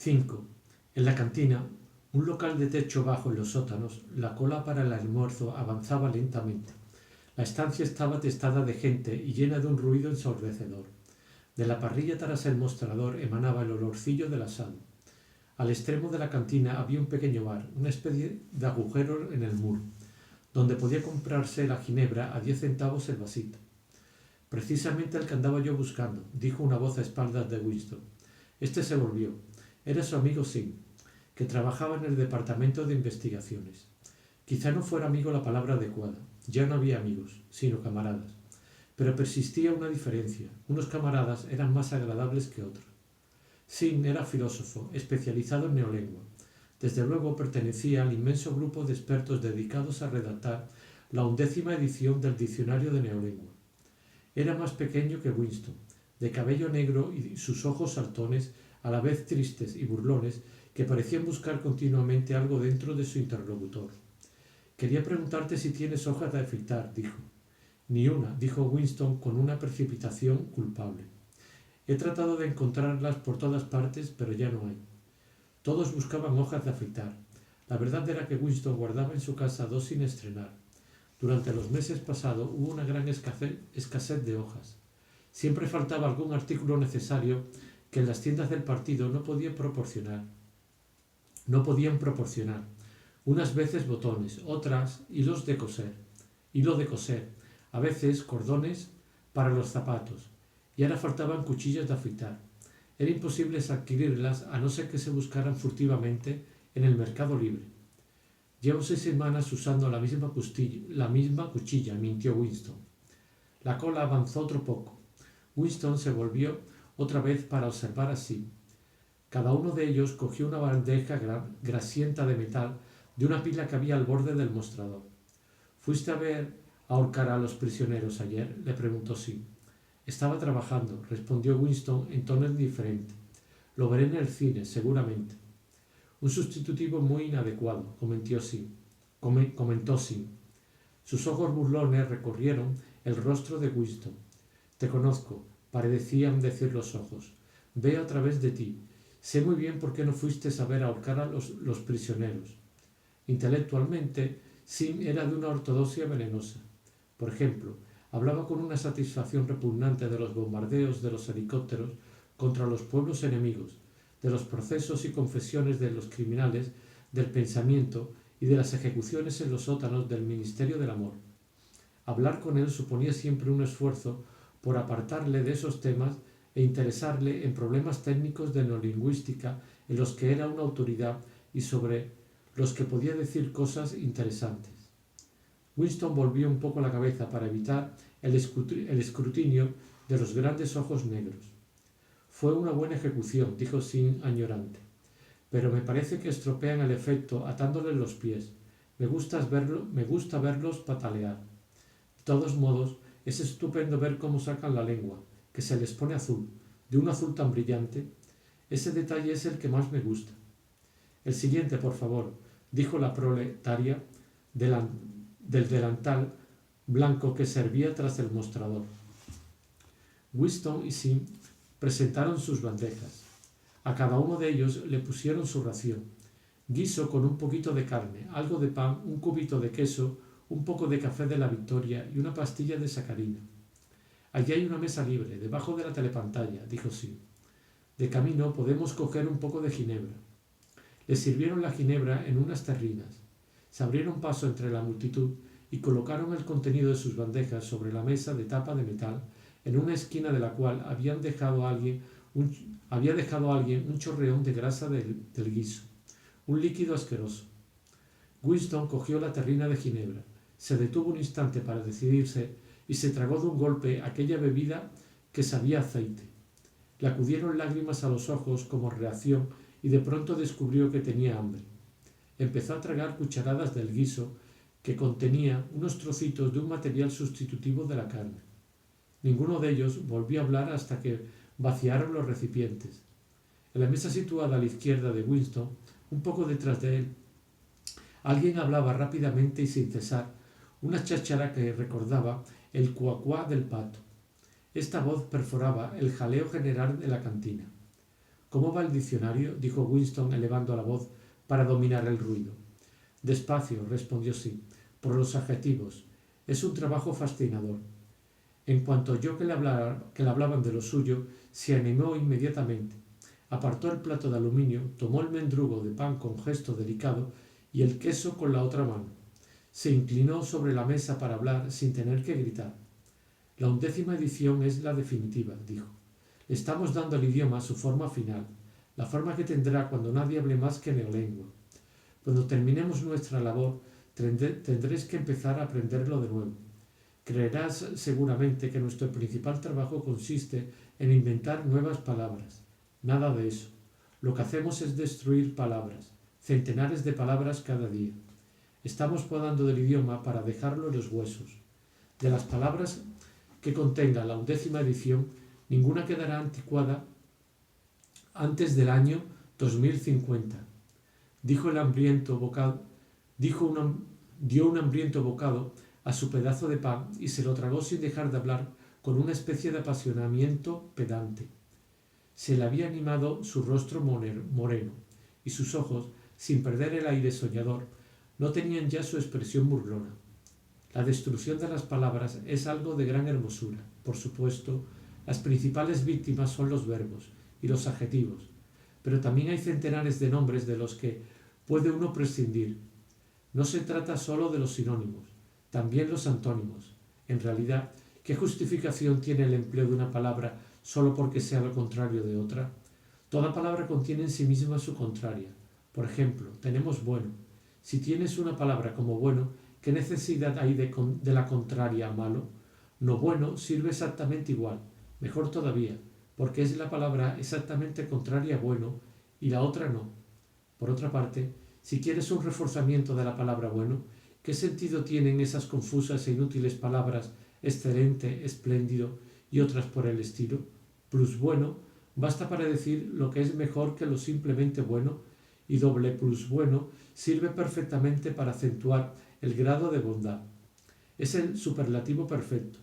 5. En la cantina, un local de techo bajo en los sótanos, la cola para el almuerzo avanzaba lentamente. La estancia estaba atestada de gente y llena de un ruido ensordecedor. De la parrilla tras el mostrador emanaba el olorcillo del asado. Al extremo de la cantina había un pequeño bar, una especie de agujero en el muro, donde podía comprarse la ginebra a 10 centavos el vasito. Precisamente el que andaba yo buscando, dijo una voz a espaldas de Winston. Este se volvió. Era su amigo Sim, que trabajaba en el departamento de investigaciones. Quizá no fuera amigo la palabra adecuada. Ya no había amigos, sino camaradas. Pero persistía una diferencia. Unos camaradas eran más agradables que otros. Sim era filósofo, especializado en neolengua. Desde luego pertenecía al inmenso grupo de expertos dedicados a redactar la 11ª edición del diccionario de neolengua. Era más pequeño que Winston, de cabello negro y sus ojos saltones, a la vez tristes y burlones, que parecían buscar continuamente algo dentro de su interlocutor. Quería preguntarte si tienes hojas de afeitar, dijo. Ni una, dijo Winston con una precipitación culpable. He tratado de encontrarlas por todas partes, pero ya no hay. Todos buscaban hojas de afeitar. La verdad era que Winston guardaba en su casa 2 sin estrenar. Durante los meses pasados hubo una gran escasez de hojas. Siempre faltaba algún artículo necesario que en las tiendas del partido no podían proporcionar. Unas veces botones, otras hilo de coser, a veces cordones para los zapatos, y ahora faltaban cuchillas de afeitar. Era imposible adquirirlas a no ser que se buscaran furtivamente en el mercado libre. Llevo 6 semanas usando la misma cuchilla, mintió Winston. La cola avanzó otro poco. Winston se volvió otra vez para observar así. Cada uno de ellos cogió una bandeja grasienta de metal de una pila que había al borde del mostrador. ¿Fuiste a ver ahorcar a los prisioneros ayer?, le preguntó Sim. Estaba trabajando, respondió Winston en tono indiferente. Lo veré en el cine, seguramente. Un sustitutivo muy inadecuado, comentó Sim. Sus ojos burlones recorrieron el rostro de Winston. Te conozco, parecían decir los ojos. Veo a través de ti. Sé muy bien por qué no fuiste a ver ahorcar a los prisioneros. Intelectualmente, Sim era de una ortodoxia venenosa. Por ejemplo, hablaba con una satisfacción repugnante de los bombardeos de los helicópteros contra los pueblos enemigos, de los procesos y confesiones de los criminales, del pensamiento y de las ejecuciones en los sótanos del Ministerio del Amor. Hablar con él suponía siempre un esfuerzo por apartarle de esos temas e interesarle en problemas técnicos de neolingüística en los que era una autoridad y sobre los que podía decir cosas interesantes. Winston volvió un poco la cabeza para evitar el escrutinio de los grandes ojos negros. Fue una buena ejecución, dijo Sim añorante, pero me parece que estropean el efecto atándoles los pies. Me gusta verlos patalear. De todos modos, es estupendo ver cómo sacan la lengua, que se les pone azul, de un azul tan brillante. Ese detalle es el que más me gusta. El siguiente, por favor, dijo la proletaria del delantal blanco que servía tras el mostrador. Winston y Sim presentaron sus bandejas. A cada uno de ellos le pusieron su ración. Guiso con un poquito de carne, algo de pan, un cubito de queso, un poco de café de la Victoria y una pastilla de sacarina. Allí hay una mesa libre, debajo de la telepantalla, dijo Sim. De camino podemos coger un poco de ginebra. Le sirvieron la ginebra en unas terrinas. Se abrieron paso entre la multitud y colocaron el contenido de sus bandejas sobre la mesa de tapa de metal, en una esquina de la cual había dejado alguien un chorreón de grasa del guiso, un líquido asqueroso. Winston cogió la terrina de ginebra, se detuvo un instante para decidirse y se tragó de un golpe aquella bebida que sabía aceite. Le acudieron lágrimas a los ojos como reacción y de pronto descubrió que tenía hambre. Empezó a tragar cucharadas del guiso que contenía unos trocitos de un material sustitutivo de la carne. Ninguno de ellos volvió a hablar hasta que vaciaron los recipientes. En la mesa situada a la izquierda de Winston, un poco detrás de él, alguien hablaba rápidamente y sin cesar, una cháchara que recordaba el cuacuá del pato. Esta voz perforaba el jaleo general de la cantina. ¿Cómo va el diccionario?, dijo Winston elevando la voz para dominar el ruido. Despacio, respondió Sim, por los adjetivos. Es un trabajo fascinador. En cuanto oyó que le hablaban de lo suyo, se animó inmediatamente. Apartó el plato de aluminio, tomó el mendrugo de pan con gesto delicado y el queso con la otra mano. Se inclinó sobre la mesa para hablar sin tener que gritar. La 11ª edición es la definitiva, dijo. Le estamos dando al idioma su forma final, la forma que tendrá cuando nadie hable más que neolengua. Cuando terminemos nuestra labor, tendréis que empezar a aprenderlo de nuevo. Creerás seguramente que nuestro principal trabajo consiste en inventar nuevas palabras. Nada de eso. Lo que hacemos es destruir palabras, centenares de palabras cada día. Estamos podando del idioma para dejarlo en los huesos. De las palabras que contenga la 11ª edición, ninguna quedará anticuada antes del año 2050. Dio un hambriento bocado a su pedazo de pan y se lo tragó sin dejar de hablar con una especie de apasionamiento pedante. Se le había animado su rostro moreno y sus ojos, sin perder el aire soñador, no tenían ya su expresión burlona. La destrucción de las palabras es algo de gran hermosura. Por supuesto, las principales víctimas son los verbos y los adjetivos, pero también hay centenares de nombres de los que puede uno prescindir. No se trata solo de los sinónimos, también los antónimos. En realidad, ¿qué justificación tiene el empleo de una palabra solo porque sea lo contrario de otra? Toda palabra contiene en sí misma su contraria. Por ejemplo, tenemos bueno. Si tienes una palabra como bueno, ¿qué necesidad hay de la contraria a malo? No bueno sirve exactamente igual, mejor todavía, porque es la palabra exactamente contraria a bueno y la otra no. Por otra parte, si quieres un reforzamiento de la palabra bueno, ¿qué sentido tienen esas confusas e inútiles palabras excelente, espléndido y otras por el estilo? Plus bueno basta para decir lo que es mejor que lo simplemente bueno, y doble plus bueno sirve perfectamente para acentuar el grado de bondad. Es el superlativo perfecto.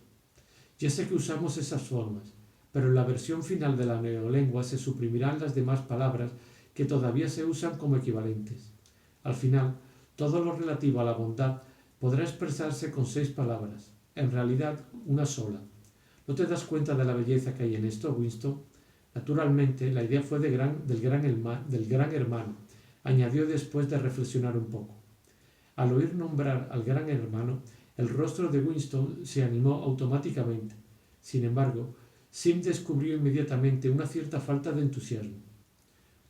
Ya sé que usamos esas formas, pero en la versión final de la neolengua se suprimirán las demás palabras que todavía se usan como equivalentes. Al final, todo lo relativo a la bondad podrá expresarse con 6 palabras, en realidad una sola. ¿No te das cuenta de la belleza que hay en esto, Winston? Naturalmente, la idea fue del gran hermano, añadió después de reflexionar un poco. Al oír nombrar al gran hermano, el rostro de Winston se animó automáticamente. Sin embargo, Sim descubrió inmediatamente una cierta falta de entusiasmo.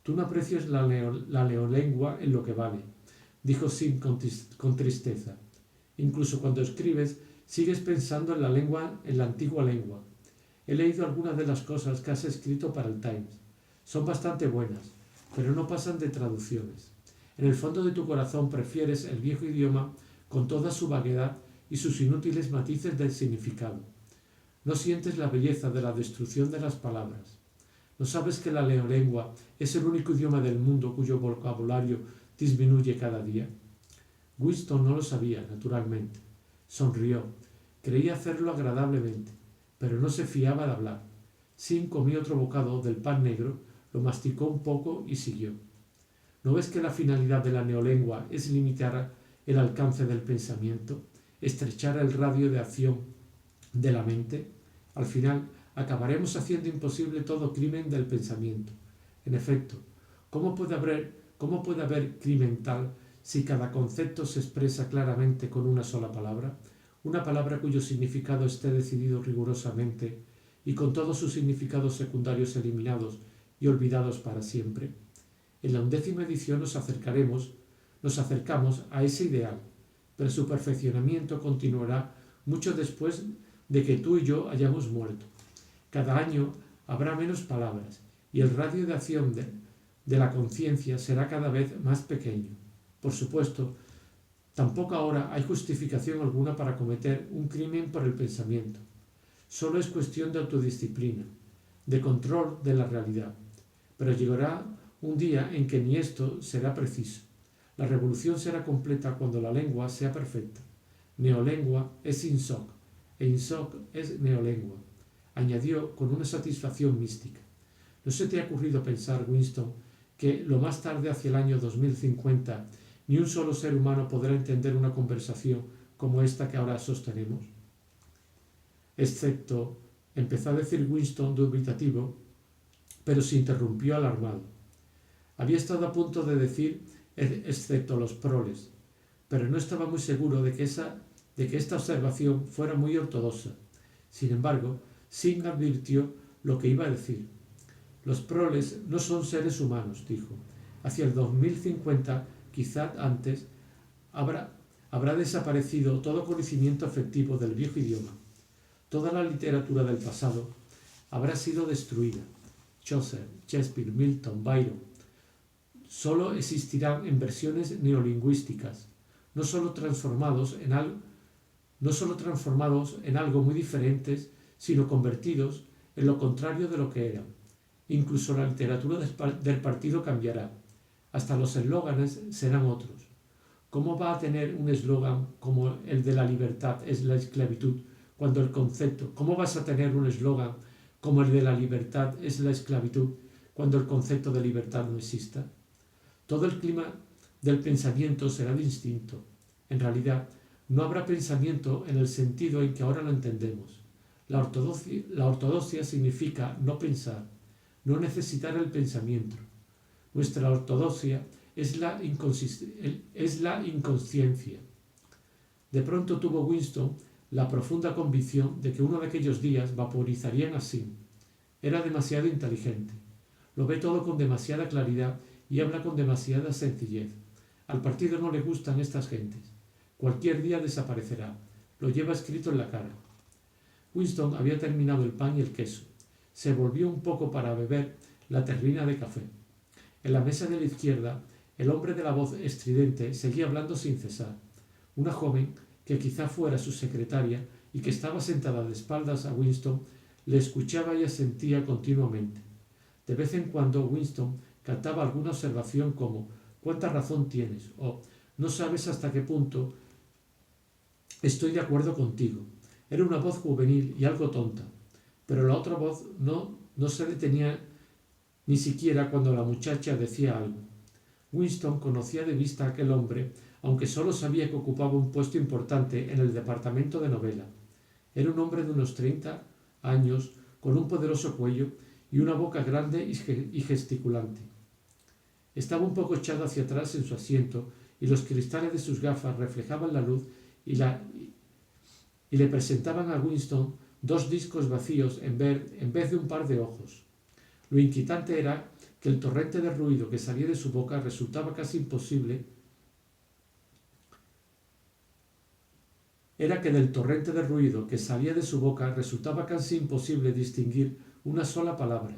Tú no aprecias la neolengua en lo que vale, dijo Sim con tristeza. Incluso cuando escribes, sigues pensando en la antigua lengua. He leído algunas de las cosas que has escrito para el Times. Son bastante buenas, pero no pasan de traducciones. En el fondo de tu corazón prefieres el viejo idioma con toda su vaguedad y sus inútiles matices del significado. No sientes la belleza de la destrucción de las palabras. ¿No sabes que la neolengua es el único idioma del mundo cuyo vocabulario disminuye cada día? Winston no lo sabía, naturalmente. Sonrió. Creía hacerlo agradablemente, pero no se fiaba de hablar. Sim comió otro bocado del pan negro, lo masticó un poco y siguió. ¿No ves que la finalidad de la neolengua es limitar el alcance del pensamiento, estrechar el radio de acción de la mente? Al final, acabaremos haciendo imposible todo crimen del pensamiento. En efecto, ¿cómo puede haber crimen tal si cada concepto se expresa claramente con una sola palabra? Una palabra cuyo significado esté decidido rigurosamente y con todos sus significados secundarios eliminados y olvidados para siempre. En la 11ª edición nos acercamos a ese ideal, pero su perfeccionamiento continuará mucho después de que tú y yo hayamos muerto. Cada año habrá menos palabras y el radio de acción de la conciencia será cada vez más pequeño. Por supuesto, tampoco ahora hay justificación alguna para cometer un crimen por el pensamiento. Solo es cuestión de autodisciplina, de control de la realidad. Pero llegará un día en que ni esto será preciso. La revolución será completa cuando la lengua sea perfecta. Neolengua es Insoc, e Insoc es neolengua, añadió con una satisfacción mística. ¿No se te ha ocurrido pensar, Winston, que lo más tarde hacia el año 2050 ni un solo ser humano podrá entender una conversación como esta que ahora sostenemos? Excepto, empezó a decir Winston dubitativo, pero se interrumpió alarmado. Había estado a punto de decir excepto los proles, pero no estaba muy seguro de que esta observación fuera muy ortodoxa. Sin embargo, Singh advirtió lo que iba a decir. Los proles no son seres humanos, dijo. Hacia el 2050, quizá antes, habrá desaparecido todo conocimiento efectivo del viejo idioma. Toda la literatura del pasado habrá sido destruida. Chaucer, Shakespeare, Milton, Byron. Solo existirán en versiones neolingüísticas, no solo transformados en algo muy diferentes, sino convertidos en lo contrario de lo que eran. Incluso la literatura del partido cambiará. Hasta los eslóganes serán otros. ¿Cómo va a tener un eslogan como el de la libertad es la esclavitud cuando el concepto? ¿Cómo vas a tener un eslogan como el de la libertad es la esclavitud cuando el concepto de libertad no exista? Todo el clima del pensamiento será distinto. En realidad, no habrá pensamiento en el sentido en que ahora lo entendemos. La ortodoxia significa no pensar, no necesitar el pensamiento. Nuestra ortodoxia es la inconsciencia. De pronto tuvo Winston la profunda convicción de que uno de aquellos días vaporizarían así. Era demasiado inteligente. Lo ve todo con demasiada claridad y habla con demasiada sencillez. Al partido no le gustan estas gentes. Cualquier día desaparecerá. Lo lleva escrito en la cara. Winston había terminado el pan y el queso. Se volvió un poco para beber la terrina de café. En la mesa de la izquierda, el hombre de la voz estridente seguía hablando sin cesar. Una joven, que quizá fuera su secretaria y que estaba sentada de espaldas a Winston, le escuchaba y asentía continuamente. De vez en cuando Winston captaba alguna observación como «¿Cuánta razón tienes?» o «No sabes hasta qué punto estoy de acuerdo contigo». Era una voz juvenil y algo tonta, pero la otra voz no se detenía ni siquiera cuando la muchacha decía algo. Winston conocía de vista a aquel hombre, aunque solo sabía que ocupaba un puesto importante en el departamento de novela. Era un hombre de unos 30 años, con un poderoso cuello y una boca grande y gesticulante. Estaba un poco echado hacia atrás en su asiento y los cristales de sus gafas reflejaban la luz y le presentaban a Winston dos discos vacíos en vez de un par de ojos. Lo inquietante era que el torrente de ruido que salía de su boca resultaba casi imposible. Era que del torrente de ruido que salía de su boca resultaba casi imposible distinguir una sola palabra.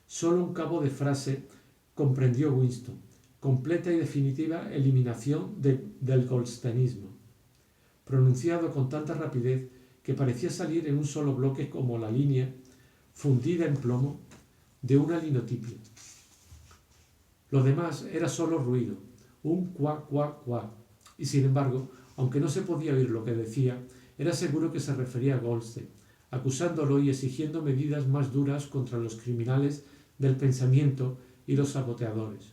Solo un cabo de frase comprendió Winston: completa y definitiva eliminación del goldsteinismo, pronunciado con tanta rapidez que parecía salir en un solo bloque como la línea fundida en plomo de una linotipia. Lo demás era solo ruido, un cuá, cuá, cuá, y sin embargo, aunque no se podía oír lo que decía, era seguro que se refería a Goldstein, acusándolo y exigiendo medidas más duras contra los criminales del pensamiento y los saboteadores.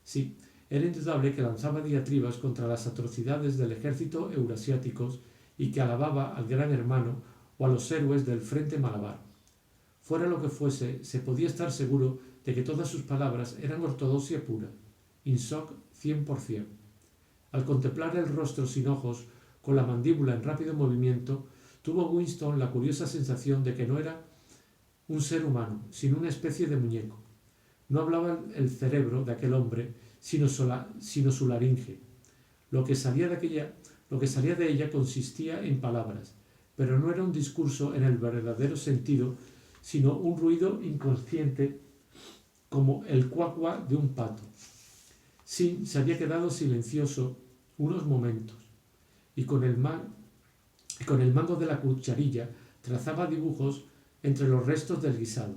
Sí, era indudable que lanzaba diatribas contra las atrocidades del ejército eurasiáticos y que alababa al Gran Hermano o a los héroes del Frente Malabar. Fuera lo que fuese, se podía estar seguro de que todas sus palabras eran ortodoxia pura, INSOC 100%. Al contemplar el rostro sin ojos, con la mandíbula en rápido movimiento, tuvo Winston la curiosa sensación de que no era un ser humano, sino una especie de muñeco. No hablaba el cerebro de aquel hombre, sino su laringe. Lo que salía de ella consistía en palabras, pero no era un discurso en el verdadero sentido, sino un ruido inconsciente como el cuá-cuá de un pato. Sin se había quedado silencioso unos momentos y con el mango de la cucharilla trazaba dibujos entre los restos del guisado.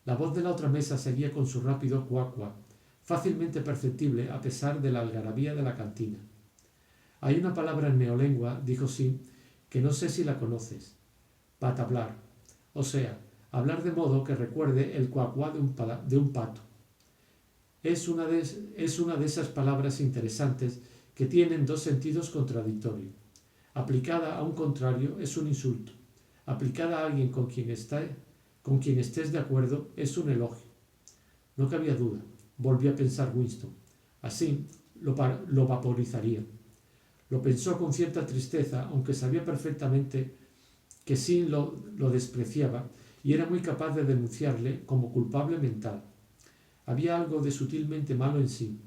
La voz de la otra mesa seguía con su rápido cuá-cuá, fácilmente perceptible a pesar de la algarabía de la cantina. Hay una palabra en neolengua, dijo Sim, que no sé si la conoces. Patablar. O sea, hablar de modo que recuerde el cuacuá de un pato. Es una de esas palabras interesantes que tienen dos sentidos contradictorios. Aplicada a un contrario es un insulto. Aplicada a alguien con quien estés de acuerdo es un elogio. No cabía duda, volvió a pensar Winston. Así lo vaporizaría. Lo pensó con cierta tristeza, aunque sabía perfectamente que Sim lo despreciaba y era muy capaz de denunciarle como culpable mental. Había algo de sutilmente malo en sí.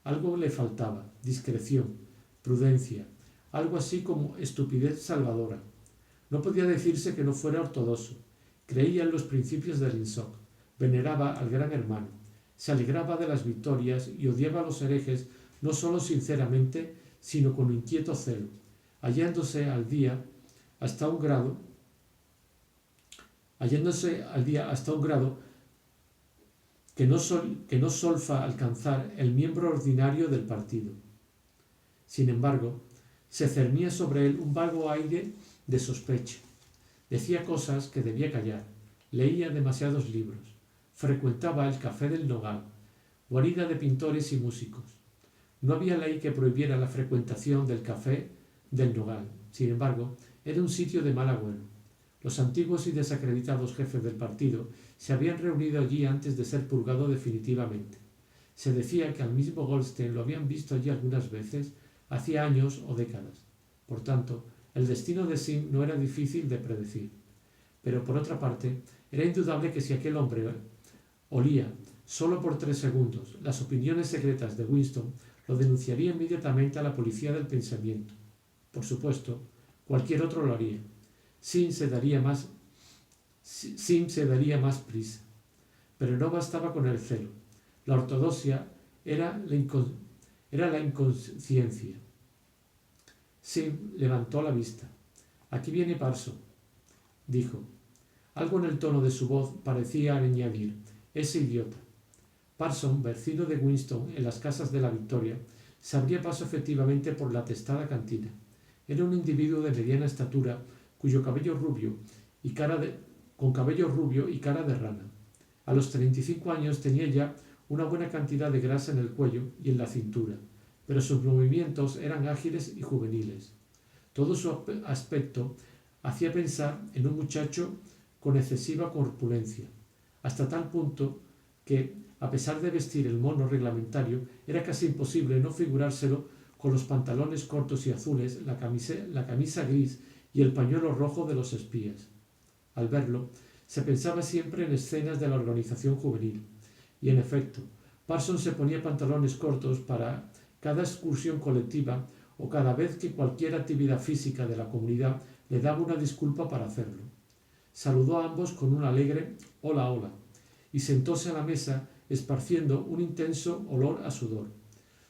Algo le faltaba, discreción, prudencia, algo así como estupidez salvadora. No podía decirse que no fuera ortodoxo. Creía en los principios del INSOC, veneraba al gran hermano, se alegraba de las victorias y odiaba a los herejes no solo sinceramente, sino con inquieto celo, hallándose al día hasta un grado que no solfa alcanzar el miembro ordinario del partido. Sin embargo, se cernía sobre él un vago aire de sospecha. Decía cosas que debía callar, leía demasiados libros, frecuentaba el Café del Nogal, guarida de pintores y músicos. No había ley que prohibiera la frecuentación del Café del Nogal. Sin embargo, era un sitio de mal agüero. Los antiguos y desacreditados jefes del partido se habían reunido allí antes de ser purgado definitivamente. Se decía que al mismo Goldstein lo habían visto allí algunas veces, hacía años o décadas. Por tanto, el destino de Sim no era difícil de predecir. Pero por otra parte, era indudable que si aquel hombre olía, solo por 3 segundos, las opiniones secretas de Winston, lo denunciaría inmediatamente a la policía del pensamiento. Por supuesto, cualquier otro lo haría. Sim se daría más prisa. Pero no bastaba con el celo. La ortodoxia era la inconsciencia. Sim levantó la vista. Aquí viene Parson, dijo. Algo en el tono de su voz parecía añadir, ese idiota. Parson, vecino de Winston en las casas de la Victoria, se abría paso efectivamente por la atestada cantina. Era un individuo de mediana estatura, con cabello rubio y cara de rana. A los 35 años tenía ya una buena cantidad de grasa en el cuello y en la cintura, pero sus movimientos eran ágiles y juveniles. Todo su aspecto hacía pensar en un muchacho con excesiva corpulencia, hasta tal punto que, a pesar de vestir el mono reglamentario, era casi imposible no figurárselo con los pantalones cortos y azules, la camisa gris y el pañuelo rojo de los espías. Al verlo, se pensaba siempre en escenas de la organización juvenil, y en efecto, Parsons se ponía pantalones cortos para cada excursión colectiva o cada vez que cualquier actividad física de la comunidad le daba una disculpa para hacerlo. Saludó a ambos con un alegre hola hola y sentóse a la mesa esparciendo un intenso olor a sudor.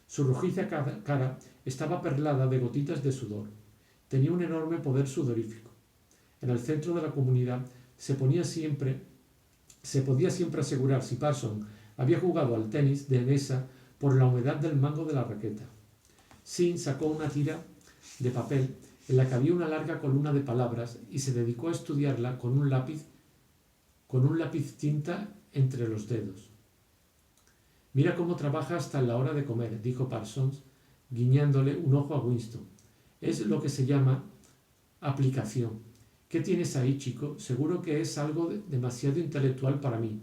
Su rojiza cara estaba perlada de gotitas de sudor. Tenía un enorme poder sudorífico. En el centro de la comunidad se podía siempre asegurar si Parsons había jugado al tenis de mesa por la humedad del mango de la raqueta. Sim sacó una tira de papel en la que había una larga columna de palabras y se dedicó a estudiarla con un lápiz tinta entre los dedos. Mira cómo trabaja hasta la hora de comer, dijo Parsons, guiñándole un ojo a Winston. Es lo que se llama aplicación. ¿Qué tienes ahí, chico? Seguro que es algo demasiado intelectual para mí.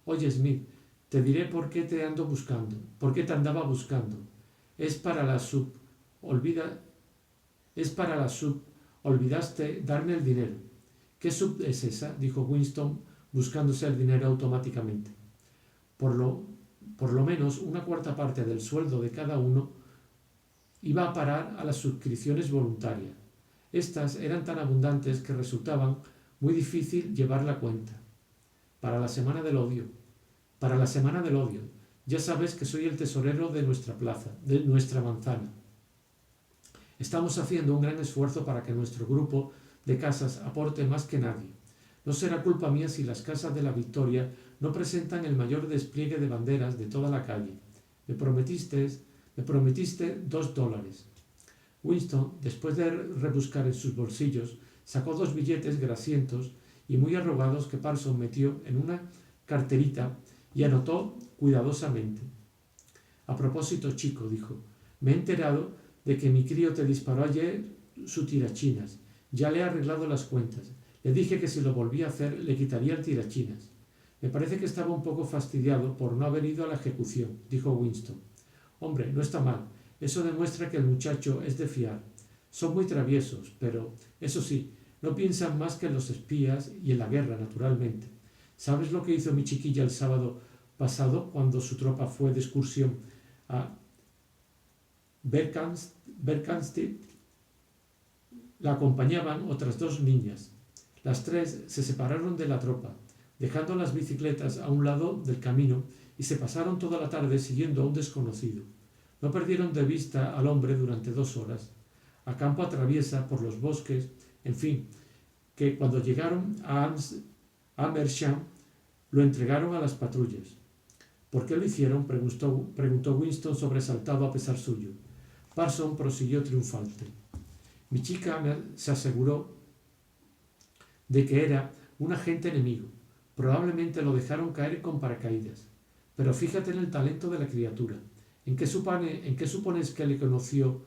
Oye, Smith, te diré por qué te andaba buscando. Es para la sub. Olvidaste darme el dinero. ¿Qué sub es esa? Dijo Winston, buscándose el dinero automáticamente. Por lo menos una cuarta parte del sueldo de cada uno iba a parar a las suscripciones voluntarias. Estas eran tan abundantes que resultaban muy difícil llevar la cuenta. Para la semana del odio. Ya sabes que soy el tesorero de nuestra plaza, de nuestra manzana. Estamos haciendo un gran esfuerzo para que nuestro grupo de casas aporte más que nadie. No será culpa mía si las casas de la Victoria no presentan el mayor despliegue de banderas de toda la calle. Me prometiste $2. Winston, después de rebuscar en sus bolsillos, sacó 2 billetes grasientos y muy arrugados que Parsons metió en una carterita y anotó cuidadosamente. A propósito, chico, dijo, me he enterado de que mi crío te disparó ayer su tirachinas. Ya le he arreglado las cuentas. Le dije que si lo volvía a hacer le quitaría el tirachinas. Me parece que estaba un poco fastidiado por no haber ido a la ejecución, dijo Winston. Hombre, no está mal. Eso demuestra que el muchacho es de fiar. Son muy traviesos, pero, eso sí, no piensan más que en los espías y en la guerra, naturalmente. ¿Sabes lo que hizo mi chiquilla el sábado pasado cuando su tropa fue de excursión a Berkhamsted? La acompañaban otras 2 niñas. Las 3 se separaron de la tropa, dejando las bicicletas a un lado del camino y se pasaron toda la tarde siguiendo a un desconocido. No perdieron de vista al hombre durante 2 horas. A campo atraviesa por los bosques, en fin, que cuando llegaron a Amersham lo entregaron a las patrullas. ¿Por qué lo hicieron?, preguntó Winston sobresaltado a pesar suyo. Parsons prosiguió triunfante. Mi chica se aseguró de que era un agente enemigo. Probablemente lo dejaron caer con paracaídas. Pero fíjate en el talento de la criatura. ¿En qué supones que le conoció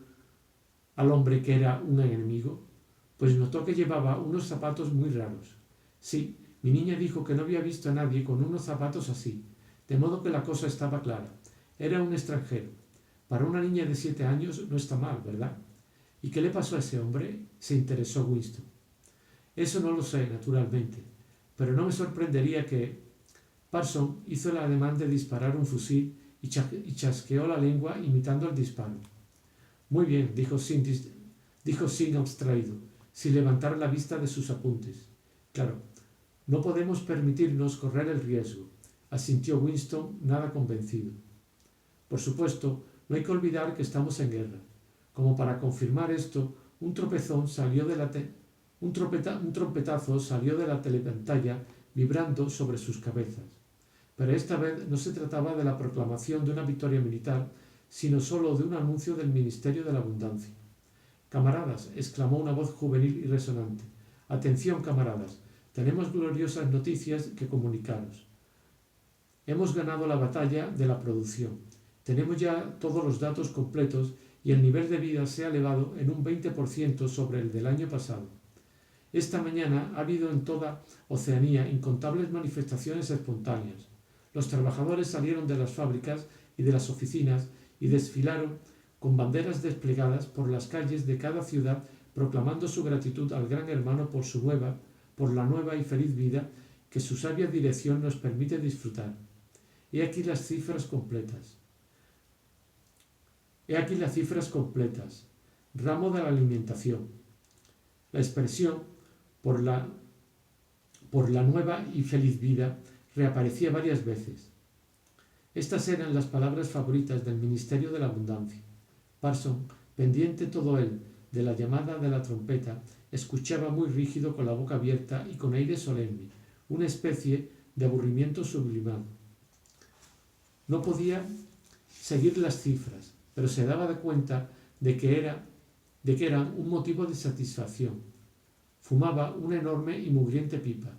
al hombre que era un enemigo? Pues notó que llevaba unos zapatos muy raros. Sí, mi niña dijo que no había visto a nadie con unos zapatos así, de modo que la cosa estaba clara. Era un extranjero. Para una niña de 7 años no está mal, ¿verdad? ¿Y qué le pasó a ese hombre?, se interesó Winston. Eso no lo sé, naturalmente, pero no me sorprendería que... Parsons hizo el ademán de disparar un fusil y chasqueó la lengua imitando el disparo. Muy bien, dijo sin abstraído, sin levantar la vista de sus apuntes. Claro, no podemos permitirnos correr el riesgo, asintió Winston, nada convencido. Por supuesto, no hay que olvidar que estamos en guerra. Como para confirmar esto, un trompetazo salió de la telepantalla vibrando sobre sus cabezas. Pero esta vez no se trataba de la proclamación de una victoria militar, sino sólo de un anuncio del Ministerio de la Abundancia. Camaradas, exclamó una voz juvenil y resonante. Atención, camaradas, tenemos gloriosas noticias que comunicaros. Hemos ganado la batalla de la producción. Tenemos ya todos los datos completos y el nivel de vida se ha elevado en un 20% sobre el del año pasado. Esta mañana ha habido en toda Oceanía incontables manifestaciones espontáneas. Los trabajadores salieron de las fábricas y de las oficinas y desfilaron con banderas desplegadas por las calles de cada ciudad proclamando su gratitud al Gran Hermano por la nueva y feliz vida que su sabia dirección nos permite disfrutar. He aquí las cifras completas. Ramo de la alimentación. La expresión por la nueva y feliz vida reaparecía varias veces. Estas eran las palabras favoritas del Ministerio de la Abundancia. Parsons, pendiente todo él de la llamada de la trompeta, escuchaba muy rígido con la boca abierta y con aire solemne, una especie de aburrimiento sublimado. No podía seguir las cifras, pero se daba cuenta de que eran un motivo de satisfacción. Fumaba una enorme y mugriente pipa.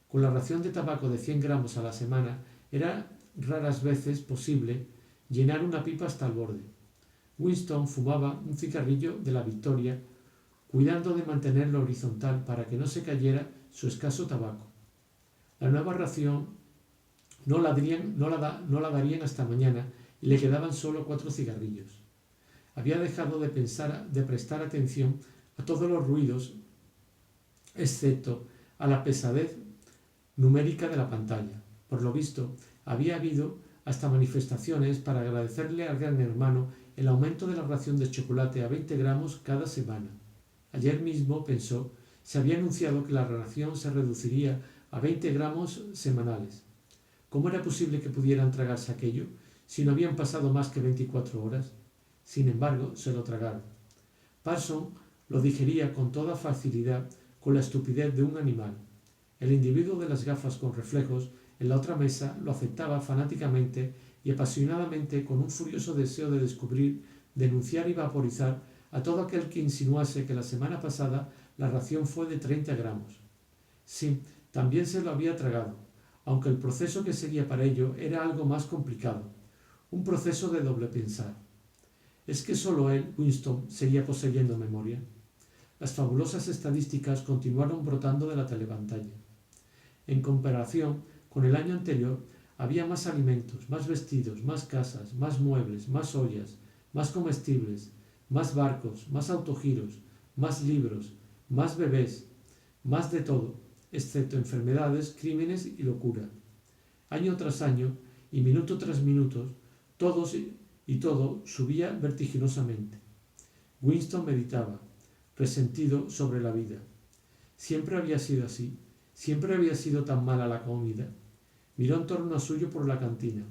Con la ración de tabaco de 100 gramos a la semana era raras veces posible llenar una pipa hasta el borde. Winston fumaba un cigarrillo de la Victoria, cuidando de mantenerlo horizontal para que no se cayera su escaso tabaco. La nueva ración no la darían hasta mañana y le quedaban solo 4 cigarrillos. Había dejado de prestar atención a todos los ruidos, excepto a la pesadez numérica de la pantalla. Por lo visto, había habido hasta manifestaciones para agradecerle al Gran Hermano el aumento de la ración de chocolate a 20 gramos cada semana. Ayer mismo, pensó, se había anunciado que la ración se reduciría a 20 gramos semanales. ¿Cómo era posible que pudieran tragarse aquello si no habían pasado más que 24 horas? Sin embargo, se lo tragaron. Parsons lo digería con toda facilidad con la estupidez de un animal. El individuo de las gafas con reflejos en la otra mesa lo aceptaba fanáticamente y apasionadamente con un furioso deseo de descubrir, denunciar y vaporizar a todo aquel que insinuase que la semana pasada la ración fue de 30 gramos. Sí, También se lo había tragado, aunque el proceso que seguía para ello era algo más complicado, un proceso de doble pensar. ¿Es que solo él, Winston, seguía poseyendo memoria? Las fabulosas estadísticas continuaron brotando de la telepantalla. En comparación con el año anterior, había más alimentos, más vestidos, más casas, más muebles, más ollas, más comestibles, más barcos, más autogiros, más libros, más bebés, más de todo, excepto enfermedades, crímenes y locura. Año tras año y minuto tras minuto, todo subía vertiginosamente. Winston meditaba, resentido sobre la vida. Siempre había sido así, siempre había sido tan mala la comida. Miró en torno a suyo por la cantina,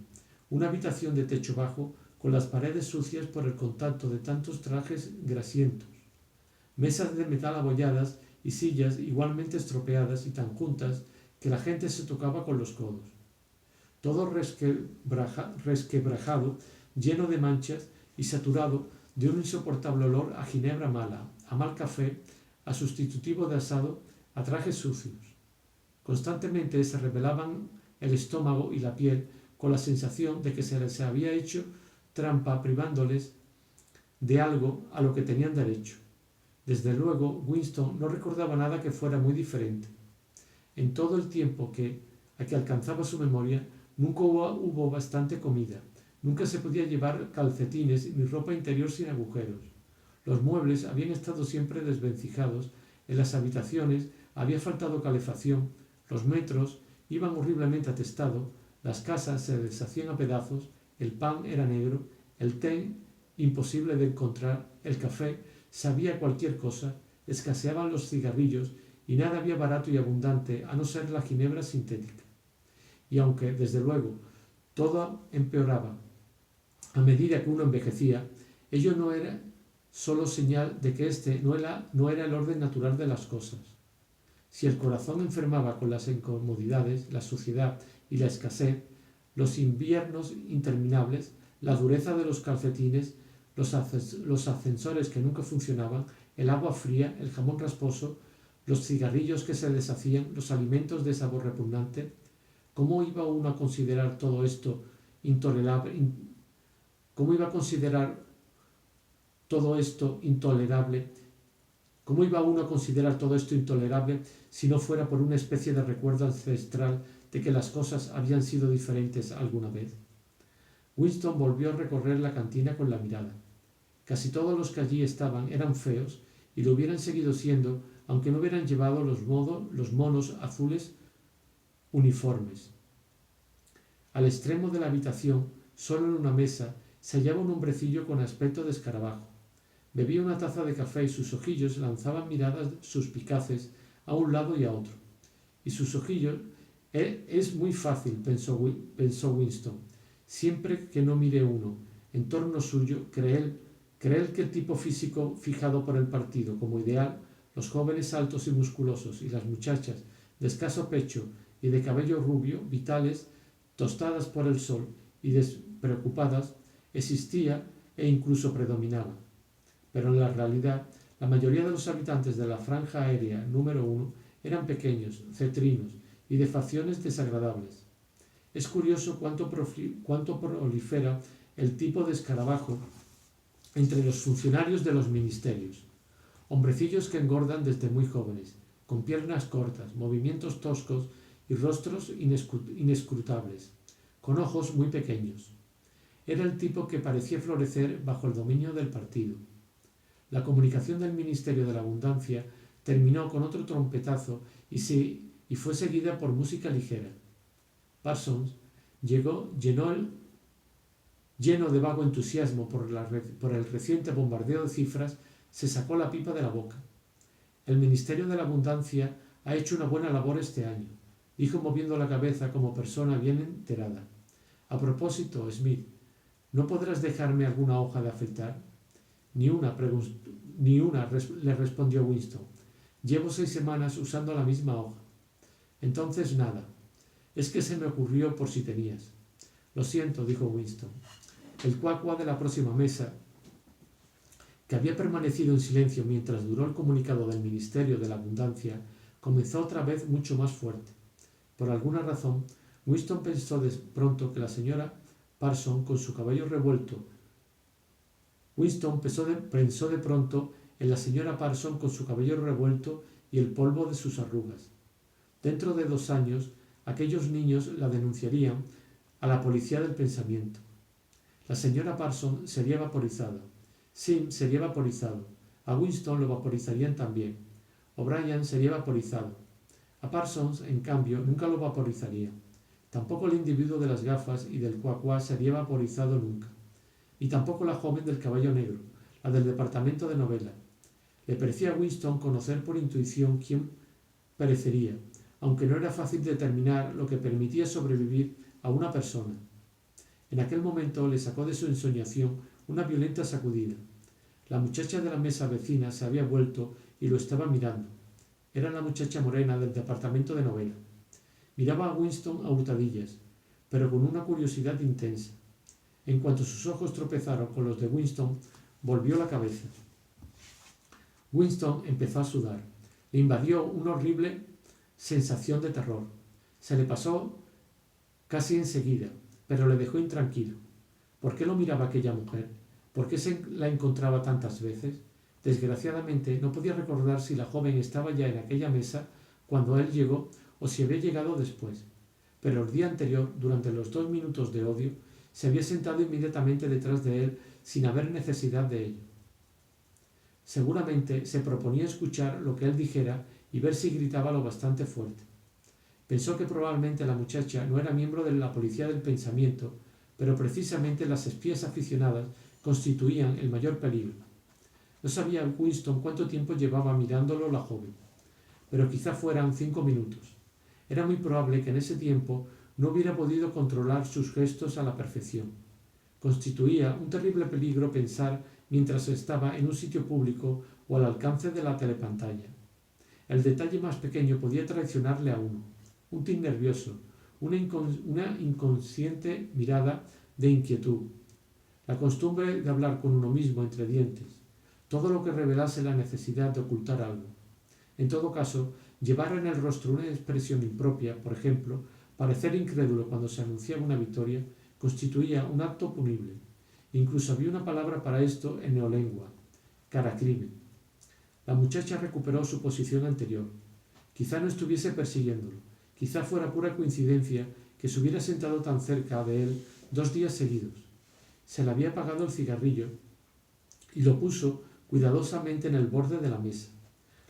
una habitación de techo bajo con las paredes sucias por el contacto de tantos trajes grasientos, mesas de metal abolladas y sillas igualmente estropeadas y tan juntas que la gente se tocaba con los codos. Todo resquebrajado, lleno de manchas y saturado de un insoportable olor a ginebra mala, a mal café, a sustitutivo de asado, a trajes sucios. Constantemente se revelaban el estómago y la piel con la sensación de que se les había hecho trampa privándoles de algo a lo que tenían derecho. Desde luego, Winston no recordaba nada que fuera muy diferente. En todo el tiempo a que alcanzaba su memoria, nunca hubo bastante comida. Nunca se podía llevar calcetines ni ropa interior sin agujeros. Los muebles habían estado siempre desvencijados, en las habitaciones había faltado calefacción, los metros iban horriblemente atestados, las casas se deshacían a pedazos, el pan era negro, el té imposible de encontrar, el café sabía cualquier cosa, escaseaban los cigarrillos y nada había barato y abundante a no ser la ginebra sintética. Y aunque, desde luego, todo empeoraba a medida que uno envejecía, ello no era solo señal de que este no era el orden natural de las cosas. Si el corazón enfermaba con las incomodidades, la suciedad y la escasez, los inviernos interminables, la dureza de los calcetines, los ascensores que nunca funcionaban, el agua fría, el jamón rasposo, los cigarrillos que se deshacían, los alimentos de sabor repugnante, ¿cómo iba uno a considerar todo esto intolerable? ¿Cómo iba a considerar todo esto intolerable? ¿Cómo iba uno a considerar todo esto intolerable si no fuera por una especie de recuerdo ancestral de que las cosas habían sido diferentes alguna vez? Winston volvió a recorrer la cantina con la mirada. Casi todos los que allí estaban eran feos y lo hubieran seguido siendo aunque no hubieran llevado los monos azules uniformes. Al extremo de la habitación, solo en una mesa, se hallaba un hombrecillo con aspecto de escarabajo. Bebía una taza de café y sus ojillos lanzaban miradas suspicaces a un lado y a otro. Y sus ojillos... Es muy fácil, pensó Winston. Siempre que no mire uno en torno suyo, creer que el tipo físico fijado por el partido como ideal, los jóvenes altos y musculosos y las muchachas de escaso pecho y de cabello rubio, vitales, tostadas por el sol y despreocupadas, existía e incluso predominaba. Pero en la realidad, la mayoría de los habitantes de la franja aérea número 1 eran pequeños, cetrinos y de facciones desagradables. Es curioso cuánto prolifera el tipo de escarabajo entre los funcionarios de los ministerios. Hombrecillos que engordan desde muy jóvenes, con piernas cortas, movimientos toscos y rostros inescrutables, con ojos muy pequeños. Era el tipo que parecía florecer bajo el dominio del partido. La comunicación del Ministerio de la Abundancia terminó con otro trompetazo y fue seguida por música ligera. Parsons lleno de vago entusiasmo por el reciente bombardeo de cifras, se sacó la pipa de la boca. El Ministerio de la Abundancia ha hecho una buena labor este año, dijo moviendo la cabeza como persona bien enterada. A propósito, Smith, ¿no podrás dejarme alguna hoja de afeitar? Ni una, le respondió Winston. Llevo 6 semanas usando la misma hoja. Entonces nada. Es que se me ocurrió por si tenías. Lo siento, dijo Winston. El cuacua de la próxima mesa, que había permanecido en silencio mientras duró el comunicado del Ministerio de la Abundancia, comenzó otra vez mucho más fuerte. Por alguna razón, Winston pensó de pronto que la señora Parsons con su cabello revuelto. Pensó de pronto en la señora Parsons con su cabello revuelto y el polvo de sus arrugas. Dentro de 2 años, aquellos niños la denunciarían a la policía del pensamiento. La señora Parsons sería vaporizada. Sim sería vaporizado. A Winston lo vaporizarían también. O'Brien sería vaporizado. A Parsons, en cambio, nunca lo vaporizaría. Tampoco el individuo de las gafas y del cuacuá sería vaporizado nunca. Y tampoco la joven del caballo negro, la del departamento de novela. Le parecía a Winston conocer por intuición quién perecería, aunque no era fácil determinar lo que permitía sobrevivir a una persona. En aquel momento le sacó de su ensoñación una violenta sacudida. La muchacha de la mesa vecina se había vuelto y lo estaba mirando. Era la muchacha morena del departamento de novela. Miraba a Winston a hurtadillas, pero con una curiosidad intensa. En cuanto sus ojos tropezaron con los de Winston, volvió la cabeza. Winston empezó a sudar. Le invadió una horrible sensación de terror. Se le pasó casi enseguida, pero le dejó intranquilo. ¿Por qué lo miraba aquella mujer? ¿Por qué se la encontraba tantas veces? Desgraciadamente no podía recordar si la joven estaba ya en aquella mesa cuando él llegó o si había llegado después. Pero el día anterior, durante los 2 minutos de odio, se había sentado inmediatamente detrás de él sin haber necesidad de ello. Seguramente se proponía escuchar lo que él dijera y ver si gritaba lo bastante fuerte. Pensó que probablemente la muchacha no era miembro de la policía del pensamiento, pero precisamente las espías aficionadas constituían el mayor peligro. No sabía Winston cuánto tiempo llevaba mirándolo la joven, pero quizá fueran 5 minutos. Era muy probable que en ese tiempo no hubiera podido controlar sus gestos a la perfección. Constituía un terrible peligro pensar mientras estaba en un sitio público o al alcance de la telepantalla. El detalle más pequeño podía traicionarle a uno. Un tic nervioso, una inconsciente mirada de inquietud, la costumbre de hablar con uno mismo entre dientes, todo lo que revelase la necesidad de ocultar algo. En todo caso, llevar en el rostro una expresión impropia, por ejemplo, parecer incrédulo cuando se anunciaba una victoria, constituía un acto punible. Incluso había una palabra para esto en neolengua: caracrimen. La muchacha recuperó su posición anterior. Quizá no estuviese persiguiéndolo. Quizá fuera pura coincidencia que se hubiera sentado tan cerca de él 2 días seguidos. Se le había apagado el cigarrillo y lo puso cuidadosamente en el borde de la mesa.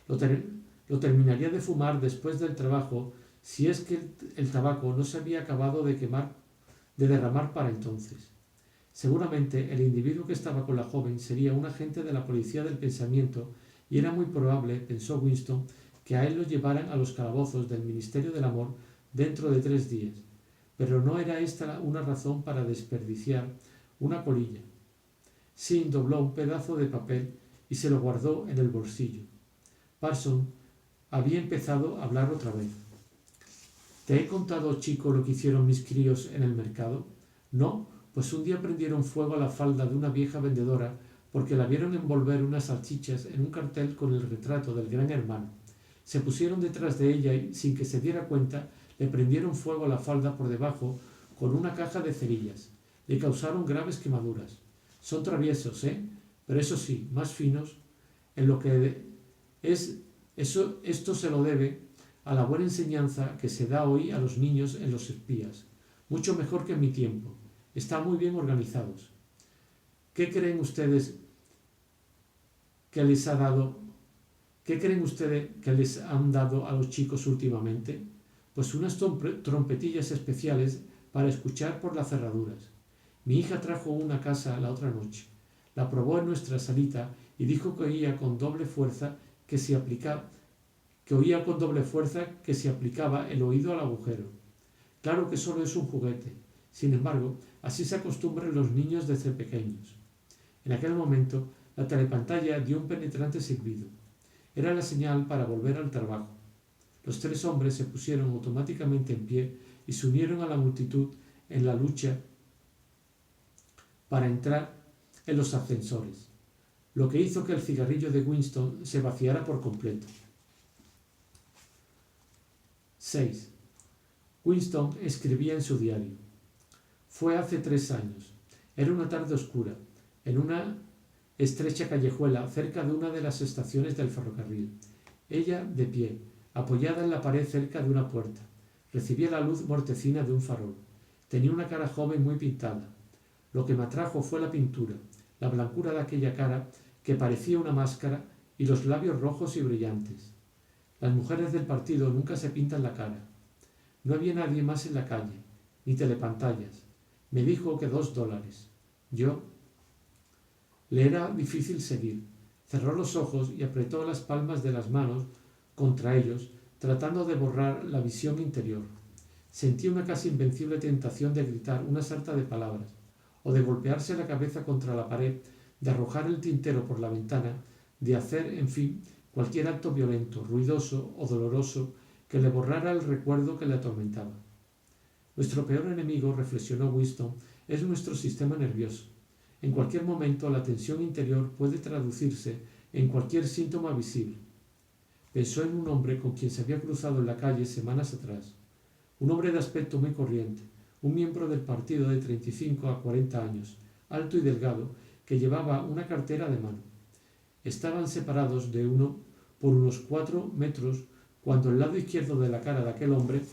Lo terminaría de fumar después del trabajo si es que el tabaco no se había acabado de derramar para entonces. Seguramente el individuo que estaba con la joven sería un agente de la policía del pensamiento y era muy probable, pensó Winston, que a él lo llevaran a los calabozos del Ministerio del Amor dentro de 3 días. Pero no era esta una razón para desperdiciar una colilla. Sim dobló un pedazo de papel y se lo guardó en el bolsillo. Parsons había empezado a hablar otra vez. ¿Te he contado, chico, lo que hicieron mis críos en el mercado? No, pues un día prendieron fuego a la falda de una vieja vendedora porque la vieron envolver unas salchichas en un cartel con el retrato del Gran Hermano. Se pusieron detrás de ella y, sin que se diera cuenta, le prendieron fuego a la falda por debajo con una caja de cerillas. Le causaron graves quemaduras. Son traviesos, pero eso sí, más finos. En lo que esto se lo debe a la buena enseñanza que se da hoy a los niños en los espías. Mucho mejor que en mi tiempo. Están muy bien organizados. ¿Qué creen ustedes que les ha dado? ¿Qué creen ustedes que les han dado a los chicos últimamente? Pues unas trompetillas especiales para escuchar por las cerraduras. Mi hija trajo una casa la otra noche. La probó en nuestra salita y dijo que oía con doble fuerza que se aplicaba el oído al agujero. Claro que solo es un juguete. Sin embargo, así se acostumbran los niños desde pequeños. En aquel momento, la telepantalla dio un penetrante silbido. Era la señal para volver al trabajo. Los 3 hombres se pusieron automáticamente en pie y se unieron a la multitud en la lucha para entrar en los ascensores, lo que hizo que el cigarrillo de Winston se vaciara por completo. 6. Winston escribía en su diario. Fue hace 3 años. Era una tarde oscura, en una estrecha callejuela cerca de una de las estaciones del ferrocarril. Ella, de pie, apoyada en la pared cerca de una puerta, recibía la luz mortecina de un farol. Tenía una cara joven muy pintada. Lo que me atrajo fue la pintura, la blancura de aquella cara que parecía una máscara y los labios rojos y brillantes. Las mujeres del partido nunca se pintan la cara. No había nadie más en la calle, ni telepantallas. Me dijo que $2. Yo... Le era difícil seguir. Cerró los ojos y apretó las palmas de las manos contra ellos, tratando de borrar la visión interior. Sentí una casi invencible tentación de gritar una sarta de palabras, o de golpearse la cabeza contra la pared, de arrojar el tintero por la ventana, de hacer, en fin, cualquier acto violento, ruidoso o doloroso que le borrara el recuerdo que le atormentaba. Nuestro peor enemigo, reflexionó Winston, es nuestro sistema nervioso. En cualquier momento la tensión interior puede traducirse en cualquier síntoma visible. Pensó en un hombre con quien se había cruzado en la calle semanas atrás. Un hombre de aspecto muy corriente, un miembro del partido de 35 a 40 años, alto y delgado, que llevaba una cartera de mano. Estaban separados de uno por unos 4 metros cuando el lado izquierdo de la cara de aquel hombre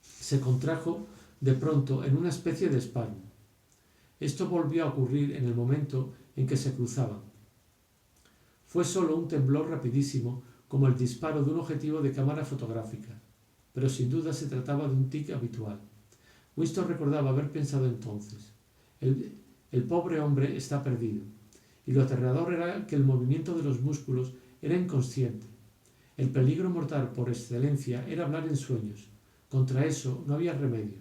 se contrajo de pronto en una especie de espasmo. Esto volvió a ocurrir en el momento en que se cruzaban. Fue solo un temblor rapidísimo, como el disparo de un objetivo de cámara fotográfica, pero sin duda se trataba de un tic habitual. Winston recordaba haber pensado entonces: el pobre hombre está perdido, y lo aterrador era que el movimiento de los músculos era inconsciente. El peligro mortal por excelencia era hablar en sueños. Contra eso no había remedio.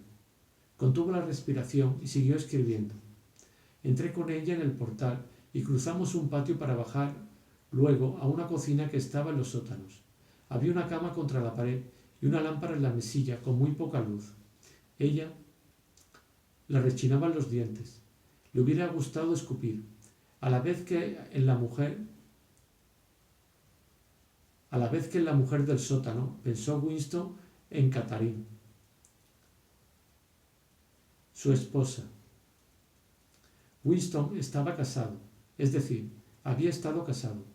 Contuvo la respiración y siguió escribiendo. Entré con ella en el portal y cruzamos un patio para bajar luego a una cocina que estaba en los sótanos. Había una cama contra la pared y una lámpara en la mesilla con muy poca luz. Ella le rechinaban los dientes. Le hubiera gustado escupir, a la vez que en la mujer del sótano, pensó Winston en Catherine, su esposa. Winston estaba casado, es decir, había estado casado.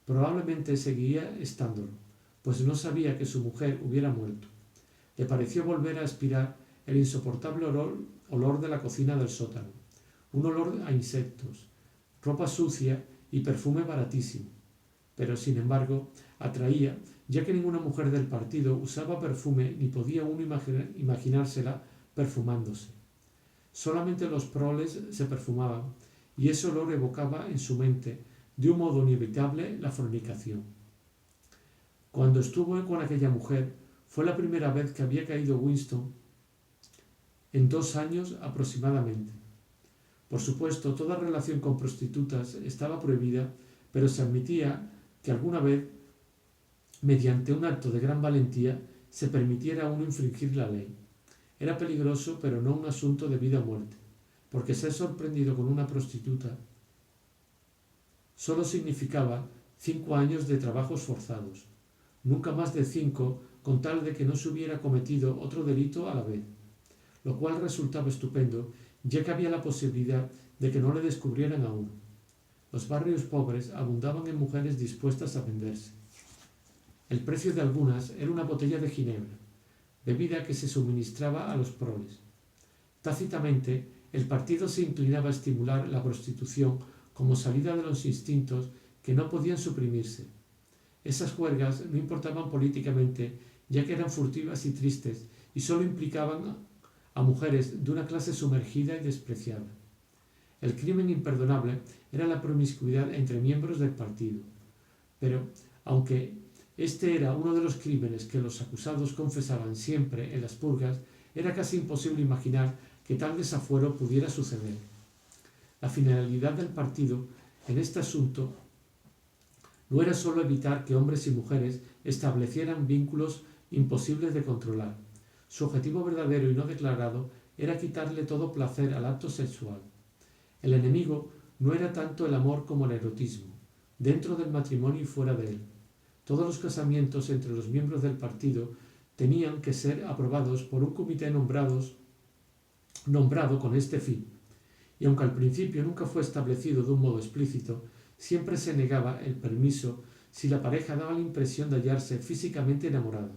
Probablemente seguía estándolo, pues no sabía que su mujer hubiera muerto. Le pareció volver a aspirar el insoportable olor de la cocina del sótano, un olor a insectos, ropa sucia y perfume baratísimo. Pero, sin embargo, atraía, ya que ninguna mujer del partido usaba perfume ni podía uno imaginársela perfumándose. Solamente los proles se perfumaban, y ese olor evocaba en su mente, de un modo inevitable, la fornicación. Cuando estuvo con aquella mujer, fue la primera vez que había caído Winston en 2 años aproximadamente. Por supuesto, toda relación con prostitutas estaba prohibida, pero se admitía que alguna vez, mediante un acto de gran valentía, se permitiera a uno infringir la ley. Era peligroso, pero no un asunto de vida o muerte, porque ser sorprendido con una prostituta solo significaba 5 años de trabajos forzados, nunca más de 5, con tal de que no se hubiera cometido otro delito a la vez, lo cual resultaba estupendo, ya que había la posibilidad de que no le descubrieran a uno. Los barrios pobres abundaban en mujeres dispuestas a venderse. El precio de algunas era una botella de ginebra, bebida que se suministraba a los proles. Tácitamente, el partido se inclinaba a estimular la prostitución como salida de los instintos que no podían suprimirse. Esas juergas no importaban políticamente, ya que eran furtivas y tristes, y solo implicaban a mujeres de una clase sumergida y despreciada. El crimen imperdonable era la promiscuidad entre miembros del partido. Pero, aunque este era uno de los crímenes que los acusados confesaban siempre en las purgas, era casi imposible imaginar que tal desafuero pudiera suceder. La finalidad del partido en este asunto no era sólo evitar que hombres y mujeres establecieran vínculos imposibles de controlar. Su objetivo verdadero y no declarado era quitarle todo placer al acto sexual. El enemigo no era tanto el amor como el erotismo, dentro del matrimonio y fuera de él. Todos los casamientos entre los miembros del partido tenían que ser aprobados por un comité nombrado con este fin, y aunque al principio nunca fue establecido de un modo explícito, siempre se negaba el permiso si la pareja daba la impresión de hallarse físicamente enamorada.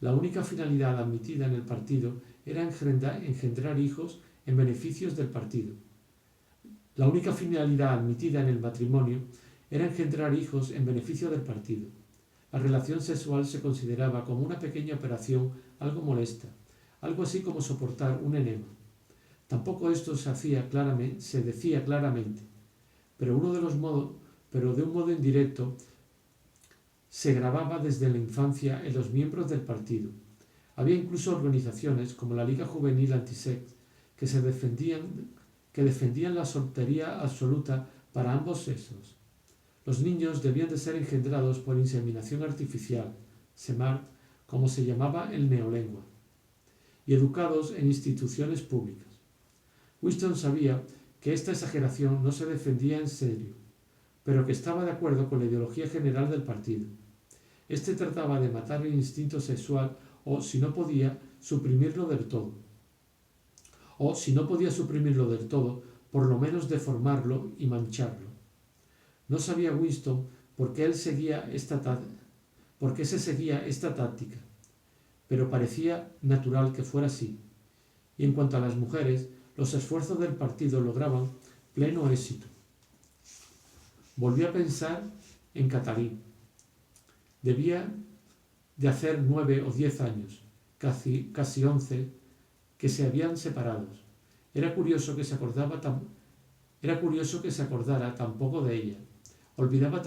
La única finalidad admitida en el partido era engendrar hijos en beneficios del partido. La única finalidad admitida en el matrimonio era engendrar hijos en beneficio del partido. La relación sexual se consideraba como una pequeña operación algo molesta, algo así como soportar un enema. Tampoco esto se decía claramente, pero de un modo indirecto se grababa desde la infancia en los miembros del partido. Había incluso organizaciones como la Liga Juvenil Antisex que defendían la soltería absoluta para ambos sexos. Los niños debían de ser engendrados por inseminación artificial, SEMAR, como se llamaba en neolengua, y educados en instituciones públicas. Winston sabía que esta exageración no se defendía en serio, pero que estaba de acuerdo con la ideología general del partido. Este trataba de matar el instinto sexual o, si no podía, suprimirlo del todo. Por lo menos deformarlo y mancharlo. No sabía Winston por qué se seguía esta táctica, pero parecía natural que fuera así. Y en cuanto a las mujeres, los esfuerzos del partido lograban pleno éxito. Volvió a pensar en Catherine. Debía de hacer 9 o 10 años, casi 11, que se habían separado. Era curioso que se acordara tan poco de ella. Olvidaba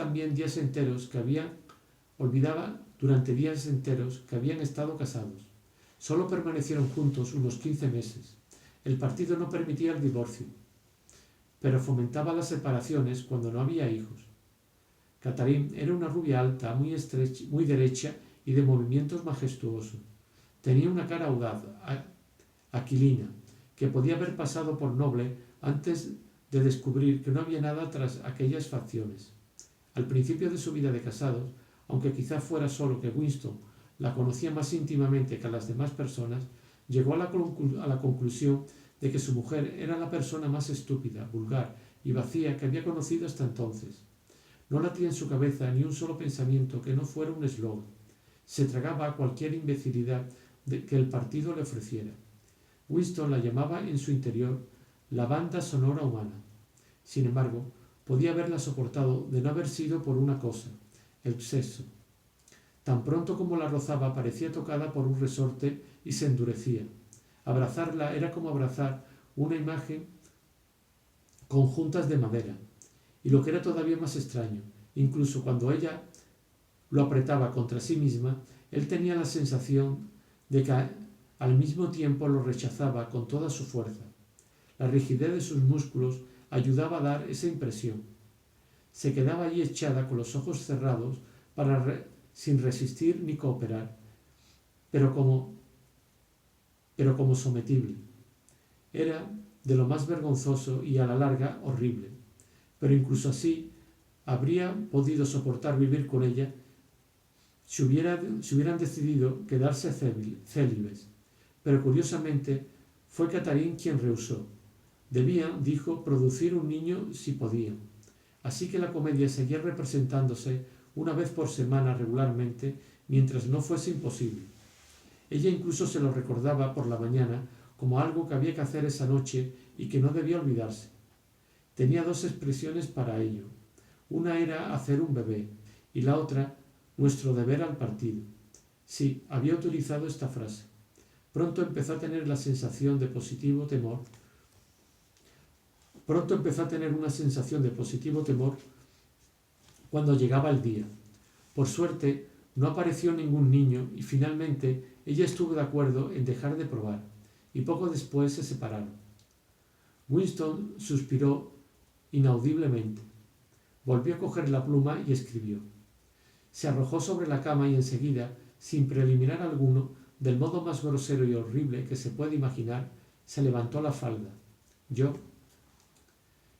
durante días enteros que habían estado casados. Solo permanecieron juntos unos 15 meses. El partido no permitía el divorcio, pero fomentaba las separaciones cuando no había hijos. Catherine era una rubia alta, muy derecha y de movimientos majestuosos. Tenía una cara audaz, aquilina, que podía haber pasado por noble antes de descubrir que no había nada tras aquellas facciones. Al principio de su vida de casados, aunque quizá fuera solo que Winston la conocía más íntimamente que a las demás personas, llegó a la conclusión de que su mujer era la persona más estúpida, vulgar y vacía que había conocido hasta entonces. No latía en su cabeza ni un solo pensamiento que no fuera un eslogan. Se tragaba cualquier imbecilidad que el partido le ofreciera. Winston la llamaba en su interior la banda sonora humana. Sin embargo, podía haberla soportado de no haber sido por una cosa, el sexo. Tan pronto como la rozaba parecía tocada por un resorte y se endurecía. Abrazarla era como abrazar una imagen con juntas de madera. Y lo que era todavía más extraño, incluso cuando ella lo apretaba contra sí misma, él tenía la sensación de que al mismo tiempo lo rechazaba con toda su fuerza. La rigidez de sus músculos ayudaba a dar esa impresión. Se quedaba allí echada con los ojos cerrados sin resistir ni cooperar, pero como sometible. Era de lo más vergonzoso y a la larga horrible, pero incluso así habría podido soportar vivir con ella si hubieran decidido quedarse célibes. Pero curiosamente fue Catherine quien rehusó. Debían, dijo, producir un niño si podían. Así que la comedia seguía representándose una vez por semana regularmente mientras no fuese imposible. Ella incluso se lo recordaba por la mañana como algo que había que hacer esa noche y que no debía olvidarse. Tenía 2 expresiones para ello. Una era hacer un bebé y la otra nuestro deber al partido. Sí, había utilizado esta frase. Pronto empezó a tener una sensación de positivo temor cuando llegaba el día. Por suerte, no apareció ningún niño y finalmente ella estuvo de acuerdo en dejar de probar, y poco después se separaron. Winston suspiró inaudiblemente. Volvió a coger la pluma y escribió. Se arrojó sobre la cama y enseguida, sin preliminar alguno, del modo más grosero y horrible que se puede imaginar, se levantó la falda.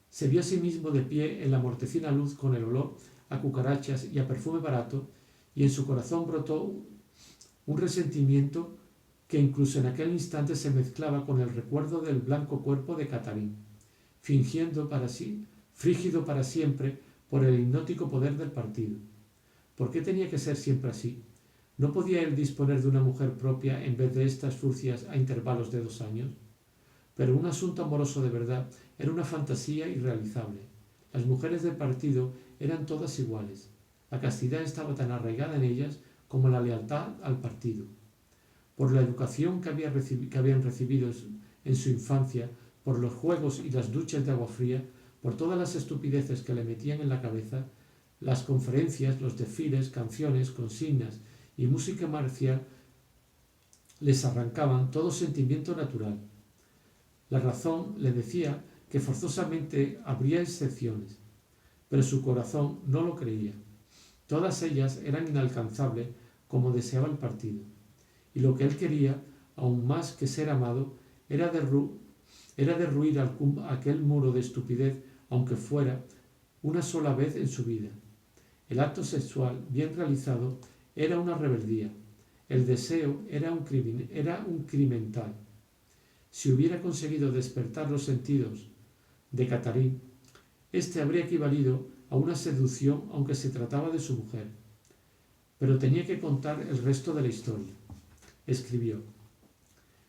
Se vio a sí mismo de pie en la mortecina luz con el olor a cucarachas y a perfume barato, y en su corazón brotó un resentimiento que incluso en aquel instante se mezclaba con el recuerdo del blanco cuerpo de Catarín, frígido para siempre por el hipnótico poder del partido. ¿Por qué tenía que ser siempre así? ¿No podía él disponer de una mujer propia en vez de estas furcias a intervalos de 2 años? Pero un asunto amoroso de verdad era una fantasía irrealizable. Las mujeres del partido eran todas iguales. La castidad estaba tan arraigada en ellas como la lealtad al partido. Por la educación que habían recibido en su infancia, por los juegos y las duchas de agua fría, por todas las estupideces que le metían en la cabeza, las conferencias, los desfiles, canciones, consignas y música marcial les arrancaban todo sentimiento natural. La razón le decía que forzosamente habría excepciones, pero su corazón no lo creía. Todas ellas eran inalcanzables como deseaba el partido, y lo que él quería, aún más que ser amado, era derruir aquel muro de estupidez, aunque fuera una sola vez en su vida. El acto sexual bien realizado era una rebeldía. El deseo era un crimen tal. Si hubiera conseguido despertar los sentidos de Catarín, este habría equivalido a una seducción aunque se trataba de su mujer. Pero tenía que contar el resto de la historia. Escribió: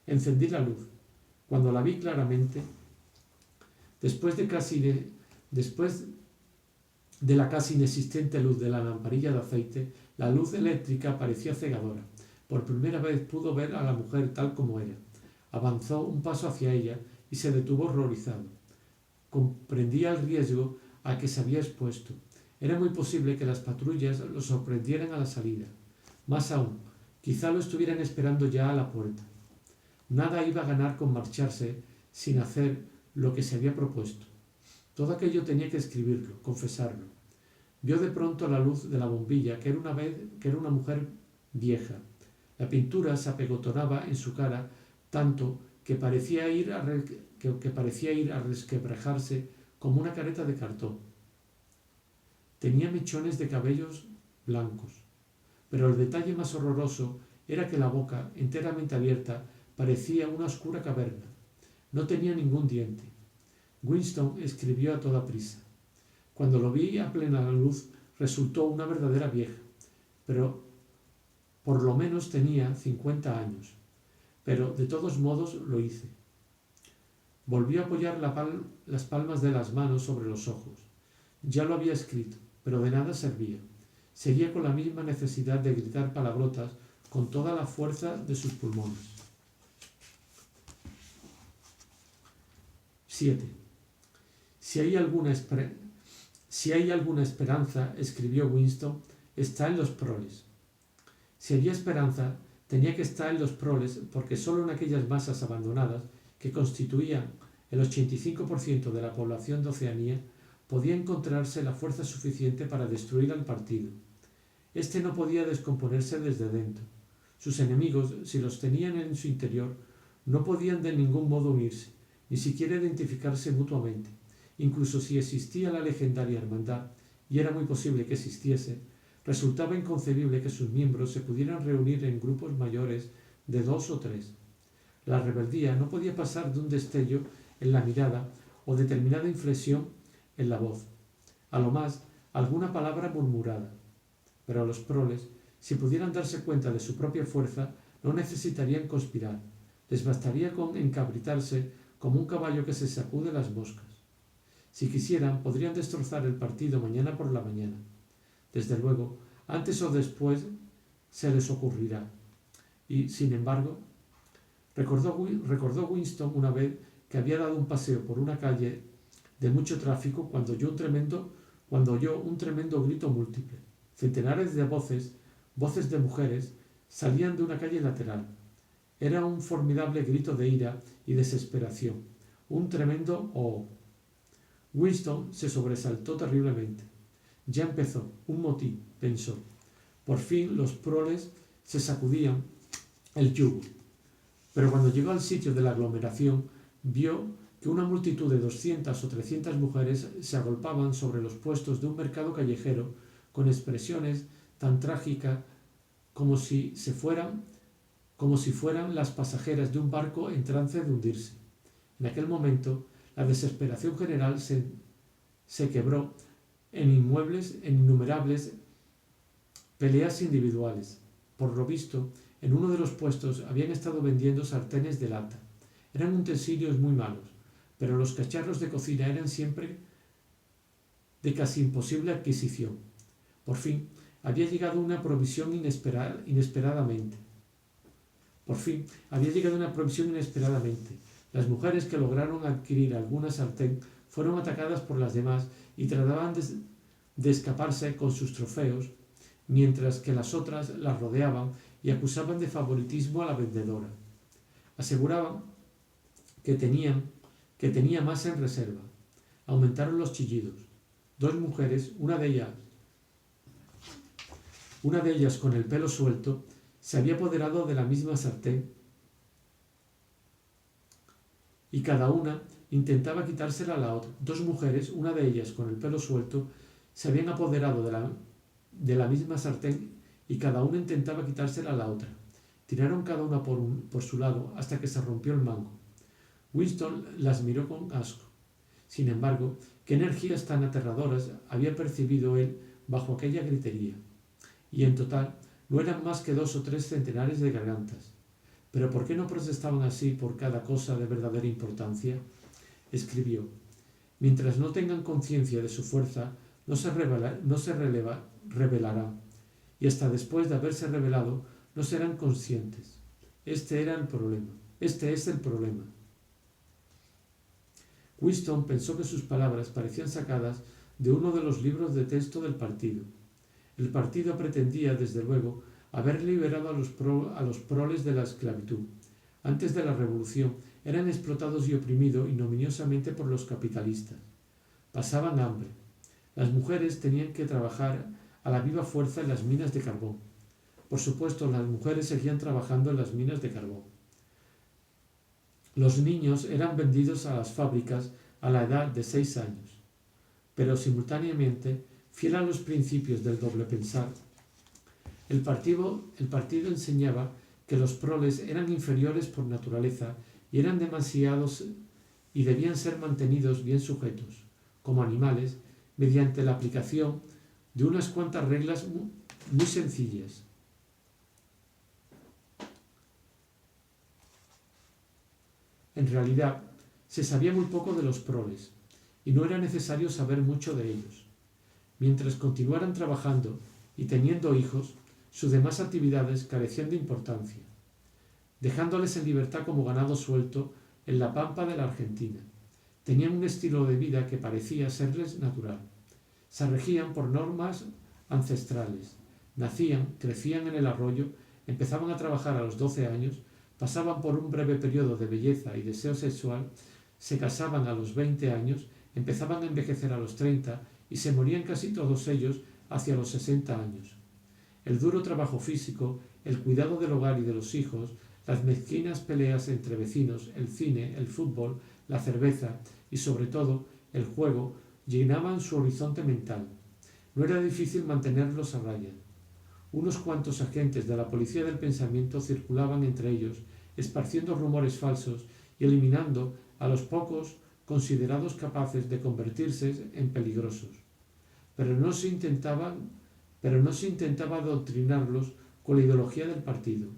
encendí la luz. Cuando la vi claramente, después de la casi inexistente luz de la lamparilla de aceite, la luz eléctrica parecía cegadora. Por primera vez pudo ver a la mujer tal como era. Avanzó un paso hacia ella y se detuvo horrorizado. Comprendía el riesgo a que se había expuesto. Era muy posible que las patrullas lo sorprendieran a la salida. Más aún, quizá lo estuvieran esperando ya a la puerta. Nada iba a ganar con marcharse sin hacer lo que se había propuesto. Todo aquello tenía que escribirlo, confesarlo. Vio de pronto la luz de la bombilla, que era una mujer vieja. La pintura se apegotonaba en su cara tanto que parecía ir a resquebrajarse como una careta de cartón. Tenía mechones de cabellos blancos, pero el detalle más horroroso era que la boca, enteramente abierta, parecía una oscura caverna. No tenía ningún diente. Winston escribió a toda prisa. Cuando lo vi a plena luz, resultó una verdadera vieja, pero por lo menos tenía 50 años. Pero de todos modos lo hice. Volvió a apoyar las palmas de las manos sobre los ojos. Ya lo había escrito, pero de nada servía. Seguía con la misma necesidad de gritar palabrotas con toda la fuerza de sus pulmones. 7. Si hay alguna esperanza, escribió Winston, está en los proles. Si había esperanza, tenía que estar en los proles, porque sólo en aquellas masas abandonadas, que constituían el 85% de la población de Oceanía, podía encontrarse la fuerza suficiente para destruir al partido. Este no podía descomponerse desde dentro. Sus enemigos, si los tenían en su interior, no podían de ningún modo unirse, ni siquiera identificarse mutuamente. Incluso si existía la legendaria hermandad, y era muy posible que existiese, resultaba inconcebible que sus miembros se pudieran reunir en grupos mayores de 2 o 3. La rebeldía no podía pasar de un destello en la mirada o determinada inflexión en la voz, a lo más alguna palabra murmurada. Pero los proles, si pudieran darse cuenta de su propia fuerza, no necesitarían conspirar. Les bastaría con encabritarse como un caballo que se sacude las moscas. Si quisieran, podrían destrozar el partido mañana por la mañana. Desde luego, antes o después se les ocurrirá. Y, sin embargo, recordó Winston una vez que había dado un paseo por una calle de mucho tráfico cuando oyó un tremendo grito múltiple. Centenares de voces de mujeres, salían de una calle lateral. Era un formidable grito de ira y desesperación, un tremendo "oh". Winston se sobresaltó terriblemente. Ya empezó, un motín, pensó. Por fin los proles se sacudían el yugo. Pero cuando llegó al sitio de la aglomeración, vio que una multitud de 200 o 300 mujeres se agolpaban sobre los puestos de un mercado callejero con expresiones tan trágicas como si fueran las pasajeras de un barco en trance de hundirse. En aquel momento, la desesperación general se quebró en innumerables peleas individuales. Por lo visto, en uno de los puestos habían estado vendiendo sartenes de lata. Eran utensilios muy malos, pero los cacharros de cocina eran siempre de casi imposible adquisición. Por fin, había llegado una provisión inesperadamente. Las mujeres que lograron adquirir alguna sartén fueron atacadas por las demás y trataban de escaparse con sus trofeos, mientras que las otras las rodeaban y acusaban de favoritismo a la vendedora. Aseguraban que tenía más en reserva. Aumentaron los chillidos. Dos mujeres, una de ellas con el pelo suelto, se había apoderado de la misma sartén y cada una intentaba quitársela a la otra. Dos mujeres, una de ellas con el pelo suelto, se habían apoderado de la misma sartén y cada una intentaba quitársela a la otra. Tiraron cada una por su lado hasta que se rompió el mango. Winston las miró con asco. Sin embargo, qué energías tan aterradoras había percibido él bajo aquella gritería. Y en total no eran más que 2 o 3 centenares de gargantas. ¿Pero por qué no protestaban así por cada cosa de verdadera importancia? Escribió: mientras no tengan conciencia de su fuerza, no se rebelarán, y hasta después de haberse rebelado no serán conscientes. Este es el problema. Winston pensó que sus palabras parecían sacadas de uno de los libros de texto del partido. El partido pretendía, desde luego, haber liberado a los proles de la esclavitud. Antes de la Revolución eran explotados y oprimidos ignominiosamente por los capitalistas. Pasaban hambre. Las mujeres tenían que trabajar a la viva fuerza en las minas de carbón. Por supuesto, las mujeres seguían trabajando en las minas de carbón. Los niños eran vendidos a las fábricas a la edad de 6 años. Pero simultáneamente, fiel a los principios del doble pensar, el partido enseñaba que los proles eran inferiores por naturaleza y eran demasiados y debían ser mantenidos bien sujetos, como animales, mediante la aplicación de unas cuantas reglas muy sencillas. En realidad, se sabía muy poco de los proles, y no era necesario saber mucho de ellos. Mientras continuaran trabajando y teniendo hijos, sus demás actividades carecían de importancia, dejándoles en libertad como ganado suelto en la pampa de la Argentina. Tenían un estilo de vida que parecía serles natural. Se regían por normas ancestrales. Nacían, crecían en el arroyo, empezaban a trabajar a los 12 años, pasaban por un breve periodo de belleza y deseo sexual, se casaban a los 20 años, empezaban a envejecer a los 30 y se morían casi todos ellos hacia los 60 años. El duro trabajo físico, el cuidado del hogar y de los hijos, las mezquinas peleas entre vecinos, el cine, el fútbol, la cerveza y sobre todo el juego llenaban su horizonte mental. No era difícil mantenerlos a raya. Unos cuantos agentes de la policía del pensamiento circulaban entre ellos, esparciendo rumores falsos y eliminando a los pocos considerados capaces de convertirse en peligrosos. Pero no se intentaba adoctrinarlos con la ideología del partido.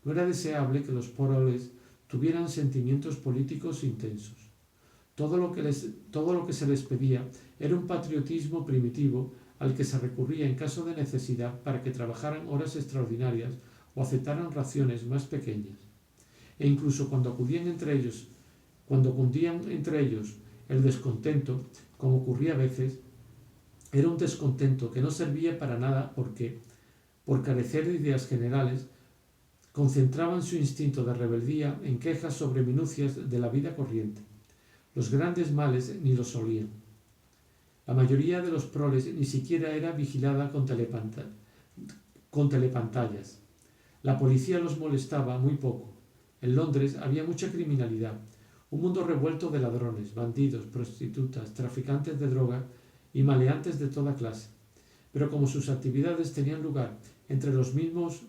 No era deseable que los proles tuvieran sentimientos políticos intensos. Todo lo que se les pedía era un patriotismo primitivo al que se recurría en caso de necesidad para que trabajaran horas extraordinarias o aceptaran raciones más pequeñas. E incluso cuando cundían entre ellos el descontento, como ocurría a veces, era un descontento que no servía para nada porque, por carecer de ideas generales, concentraban su instinto de rebeldía en quejas sobre minucias de la vida corriente. Los grandes males ni los olían. La mayoría de los proles ni siquiera era vigilada con telepantallas. La policía los molestaba muy poco. En Londres había mucha criminalidad, un mundo revuelto de ladrones, bandidos, prostitutas, traficantes de droga y maleantes de toda clase. Pero como sus actividades tenían lugar entre los mismos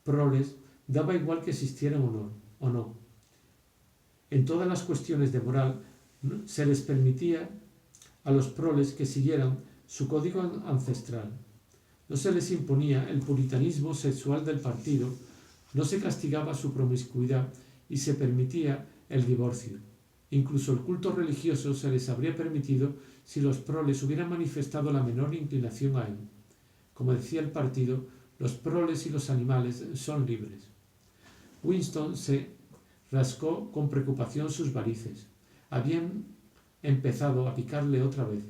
proles daba igual que existieran o no. En todas las cuestiones de moral se les permitía a los proles que siguieran su código ancestral. No se les imponía el puritanismo sexual del partido, no se castigaba su promiscuidad y se permitía el divorcio. Incluso el culto religioso se les habría permitido si los proles hubieran manifestado la menor inclinación a él. Como decía el partido, los proles y los animales son libres. Winston se rascó con preocupación sus varices. Habían empezado a picarle otra vez.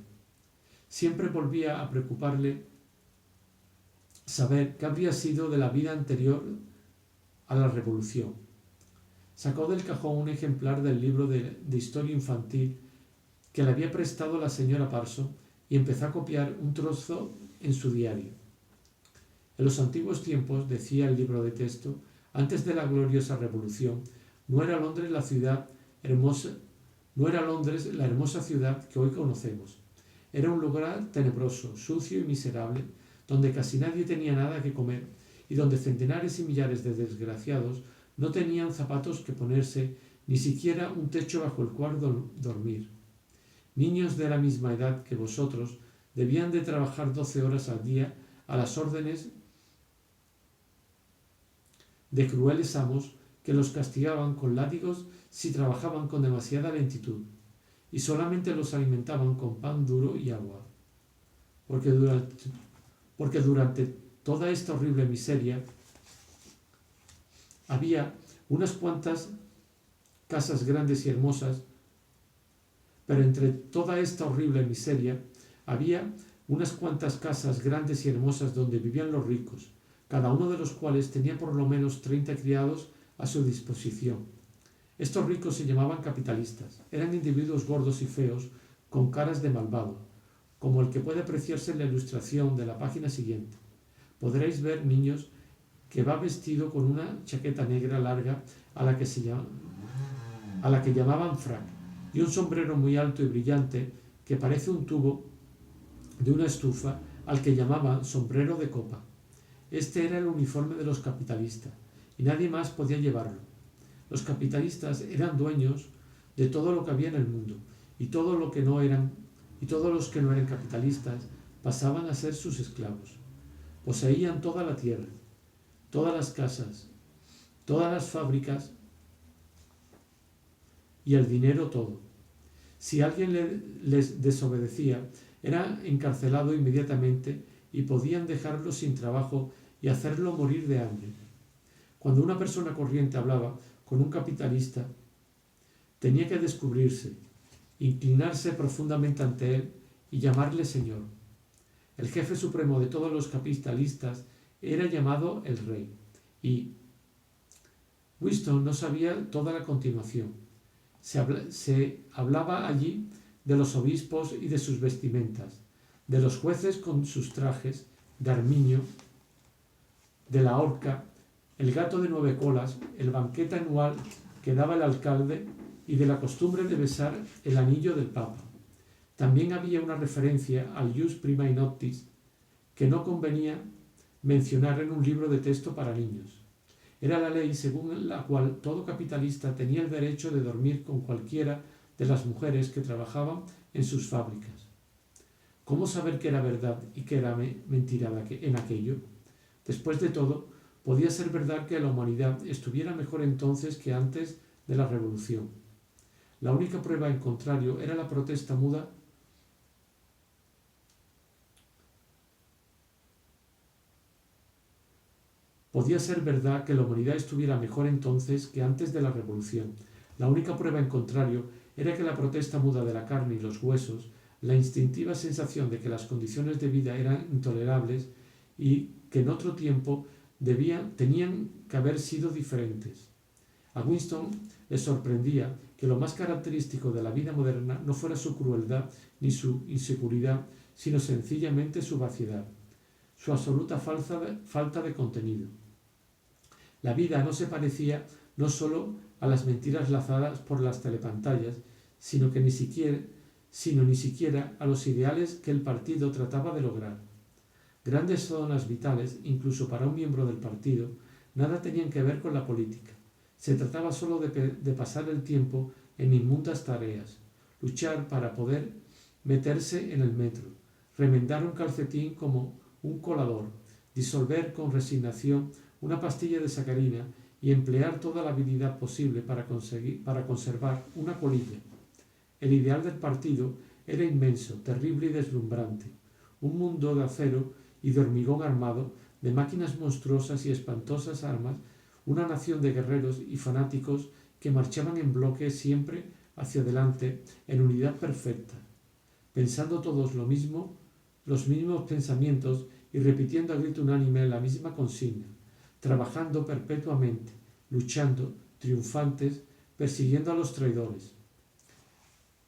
Siempre volvía a preocuparle saber qué habría sido de la vida anterior a la revolución. Sacó del cajón un ejemplar del libro de historia infantil que le había prestado la señora Parson y empezó a copiar un trozo en su diario. En los antiguos tiempos, decía el libro de texto, antes de la gloriosa revolución, no era Londres la hermosa ciudad que hoy conocemos. Era un lugar tenebroso, sucio y miserable, donde casi nadie tenía nada que comer y donde centenares y millares de desgraciados no tenían zapatos que ponerse, ni siquiera un techo bajo el cual dormir. Niños de la misma edad que vosotros debían de trabajar 12 horas al día a las órdenes de crueles amos que los castigaban con látigos si trabajaban con demasiada lentitud, y solamente los alimentaban con pan duro y agua. Porque durante toda esta horrible miseria había unas cuantas casas grandes y hermosas, pero entre toda esta horrible miseria había unas cuantas casas grandes y hermosas donde vivían los ricos, cada uno de los cuales tenía por lo menos 30 criados a su disposición. Estos ricos se llamaban capitalistas. Eran individuos gordos y feos, con caras de malvado, como el que puede apreciarse en la ilustración de la página siguiente. Podréis ver, niños, que va vestido con una chaqueta negra larga a la que llamaban frac, y un sombrero muy alto y brillante que parece un tubo de una estufa al que llamaban sombrero de copa. Este era el uniforme de los capitalistas, y nadie más podía llevarlo. Los capitalistas eran dueños de todo lo que había en el mundo, y todos los que no eran capitalistas pasaban a ser sus esclavos. Poseían toda la tierra, todas las casas, todas las fábricas y el dinero todo. Si alguien les desobedecía, era encarcelado inmediatamente y podían dejarlo sin trabajo y hacerlo morir de hambre. Cuando una persona corriente hablaba con un capitalista, tenía que descubrirse, inclinarse profundamente ante él y llamarle señor. El jefe supremo de todos los capitalistas era llamado el rey, y Winston no sabía toda la continuación. Se hablaba allí de los obispos y de sus vestimentas, de los jueces con sus trajes, de armiño, de la horca, el gato de 9 colas, el banquete anual que daba el alcalde y de la costumbre de besar el anillo del Papa. También había una referencia al ius primae noctis que no convenía mencionar en un libro de texto para niños. Era la ley según la cual todo capitalista tenía el derecho de dormir con cualquiera de las mujeres que trabajaban en sus fábricas. ¿Cómo saber qué era verdad y qué era mentira en aquello? Después de todo, podía ser verdad que la humanidad estuviera mejor entonces que antes de la revolución. La única prueba en contrario era la protesta muda Podía ser verdad que la humanidad estuviera mejor entonces que antes de la revolución. La única prueba en contrario era que la protesta muda de la carne y los huesos, la instintiva sensación de que las condiciones de vida eran intolerables y que en otro tiempo tenían que haber sido diferentes. A Winston le sorprendía que lo más característico de la vida moderna no fuera su crueldad ni su inseguridad, sino sencillamente su vaciedad, su absoluta falta de contenido. La vida no se parecía no solo a las mentiras lanzadas por las telepantallas, sino ni siquiera a los ideales que el partido trataba de lograr. Grandes zonas vitales, incluso para un miembro del partido, nada tenían que ver con la política. Se trataba solo de pasar el tiempo en inmundas tareas, luchar para poder meterse en el metro, remendar un calcetín como un colador, disolver con resignación una pastilla de sacarina y emplear toda la habilidad posible para conservar una colilla. El ideal del partido era inmenso, terrible y deslumbrante. Un mundo de acero y de hormigón armado, de máquinas monstruosas y espantosas armas, una nación de guerreros y fanáticos que marchaban en bloque siempre hacia adelante en unidad perfecta, pensando todos lo mismo, los mismos pensamientos y repitiendo a grito unánime la misma consigna, trabajando perpetuamente, luchando, triunfantes, persiguiendo a los traidores.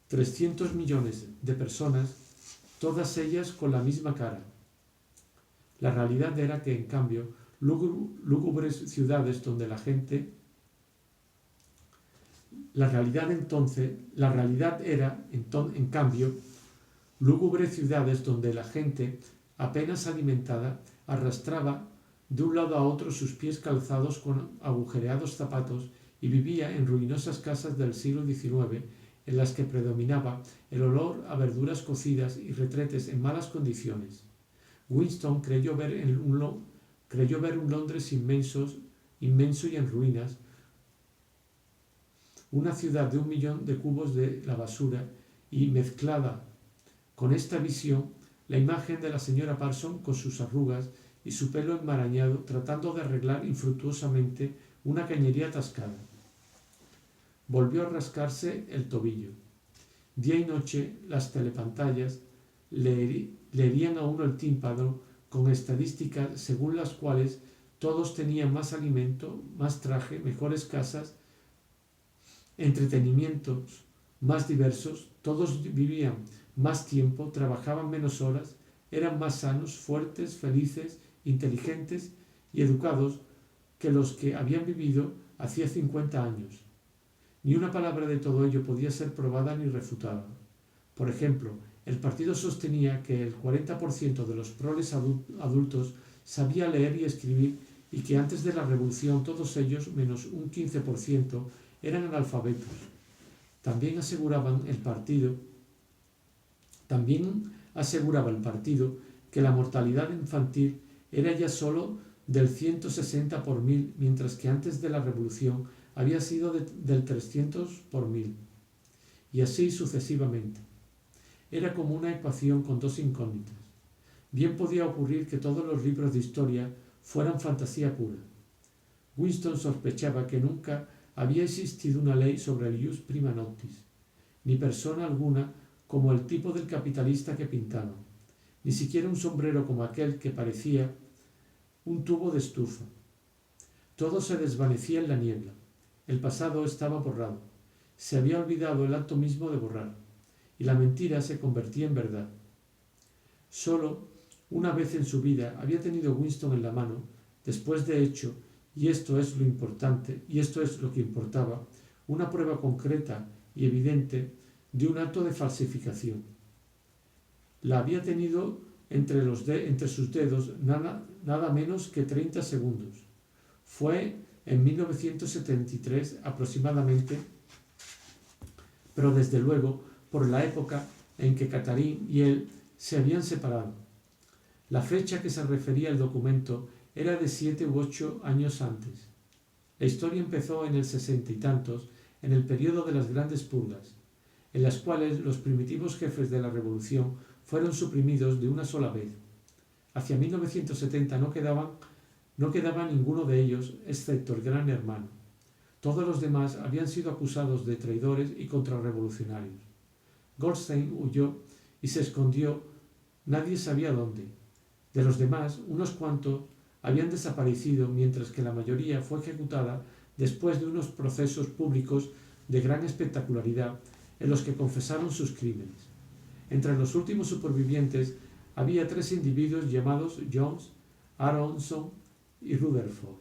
300 millones de personas, todas ellas con la misma cara. La realidad era que, en cambio, lúgubres ciudades donde la gente... La realidad era, en cambio, lúgubres ciudades donde la gente, apenas alimentada, arrastraba de un lado a otro sus pies calzados con agujereados zapatos y vivía en ruinosas casas del siglo XIX en las que predominaba el olor a verduras cocidas y retretes en malas condiciones. Winston creyó ver un Londres inmenso y en ruinas, una ciudad de 1 millón de cubos de la basura, y mezclada con esta visión la imagen de la señora Parson con sus arrugas y su pelo enmarañado tratando de arreglar infructuosamente una cañería atascada. Volvió a rascarse el tobillo. Día y noche las telepantallas le herían a uno el tímpano con estadísticas según las cuales todos tenían más alimento, más traje, mejores casas, entretenimientos más diversos, todos vivían más tiempo, trabajaban menos horas, eran más sanos, fuertes, felices, inteligentes y educados que los que habían vivido hacía 50 años. Ni una palabra de todo ello podía ser probada ni refutada. Por ejemplo, el partido sostenía que el 40% de los proles adultos sabía leer y escribir y que antes de la revolución todos ellos, menos un 15%, eran analfabetos. También aseguraba el partido que la mortalidad infantil era ya solo del 160 por 1000, mientras que antes de la revolución había sido del 300 por 1000. Y así sucesivamente. Era como una ecuación con dos incógnitas. Bien podía ocurrir que todos los libros de historia fueran fantasía pura. Winston sospechaba que nunca había existido una ley sobre el ius prima noctis, ni persona alguna como el tipo del capitalista que pintaban, ni siquiera un sombrero como aquel que parecía un tubo de estufa. Todo se desvanecía en la niebla. El pasado estaba borrado. Se había olvidado el acto mismo de borrar, y la mentira se convertía en verdad. Solo una vez en su vida había tenido Winston en la mano, después de hecho, y esto es lo importante, y esto es lo que importaba, una prueba concreta y evidente de un acto de falsificación. La había tenido entre sus dedos nada menos que 30 segundos. Fue en 1973 aproximadamente, pero desde luego por la época en que Catherine y él se habían separado. La fecha que se refería el documento era de 7 u 8 años antes. La historia empezó en el 60 y tantos, en el periodo de las grandes purgas, en las cuales los primitivos jefes de la revolución fueron suprimidos de una sola vez. Hacia 1970 no quedaba ninguno de ellos, excepto el Gran Hermano. Todos los demás habían sido acusados de traidores y contrarrevolucionarios. Goldstein huyó y se escondió, nadie sabía dónde. De los demás, unos cuantos habían desaparecido, mientras que la mayoría fue ejecutada después de unos procesos públicos de gran espectacularidad en los que confesaron sus crímenes. Entre los últimos supervivientes había 3 individuos llamados Jones, Aronson y Rutherford.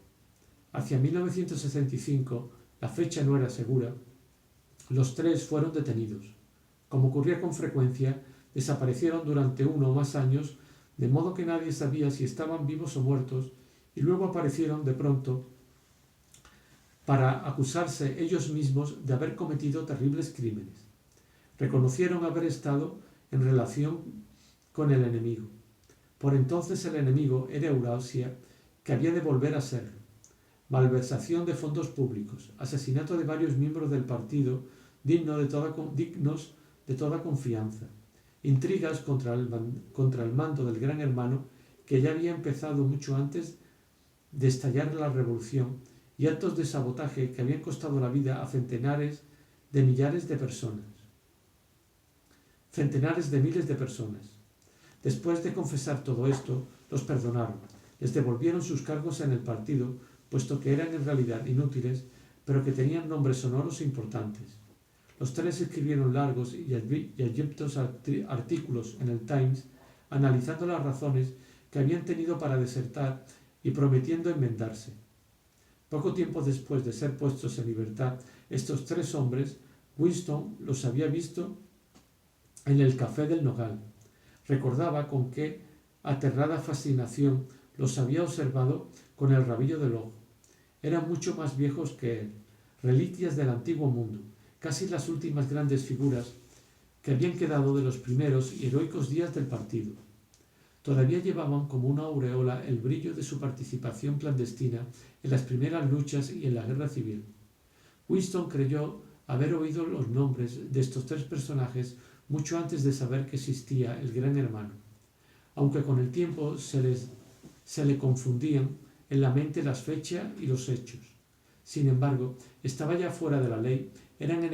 Hacia 1965, la fecha no era segura, los 3 fueron detenidos. Como ocurría con frecuencia, desaparecieron durante 1 o más años, de modo que nadie sabía si estaban vivos o muertos, y luego aparecieron de pronto para acusarse ellos mismos de haber cometido terribles crímenes. Reconocieron haber estado en relación con el enemigo. Por entonces el enemigo era Eurasia, que había de volver a serlo. Malversación de fondos públicos, asesinato de varios miembros del partido dignos de toda confianza, intrigas contra el mando del Gran Hermano, que ya había empezado mucho antes de estallar la revolución, y actos de sabotaje que habían costado la vida a centenares de miles de personas. Después de confesar todo esto, los perdonaron, les devolvieron sus cargos en el partido, puesto que eran en realidad inútiles, pero que tenían nombres sonoros e importantes. Los tres escribieron largos y abyectos artículos en el Times, analizando las razones que habían tenido para desertar y prometiendo enmendarse. Poco tiempo después de ser puestos en libertad, estos tres hombres, Winston los había visto en el Café del Nogal. Recordaba con qué aterrada fascinación los había observado con el rabillo del ojo. Eran mucho más viejos que él, reliquias del antiguo mundo, casi las últimas grandes figuras que habían quedado de los primeros y heroicos días del partido. Todavía llevaban como una aureola el brillo de su participación clandestina en las primeras luchas y en la guerra civil. Winston creyó haber oído los nombres de estos tres personajes mucho antes de saber que existía el Gran Hermano, aunque con el tiempo se le confundían en la mente las fechas y los hechos. Sin embargo, estaba ya fuera de la ley, eran enemigos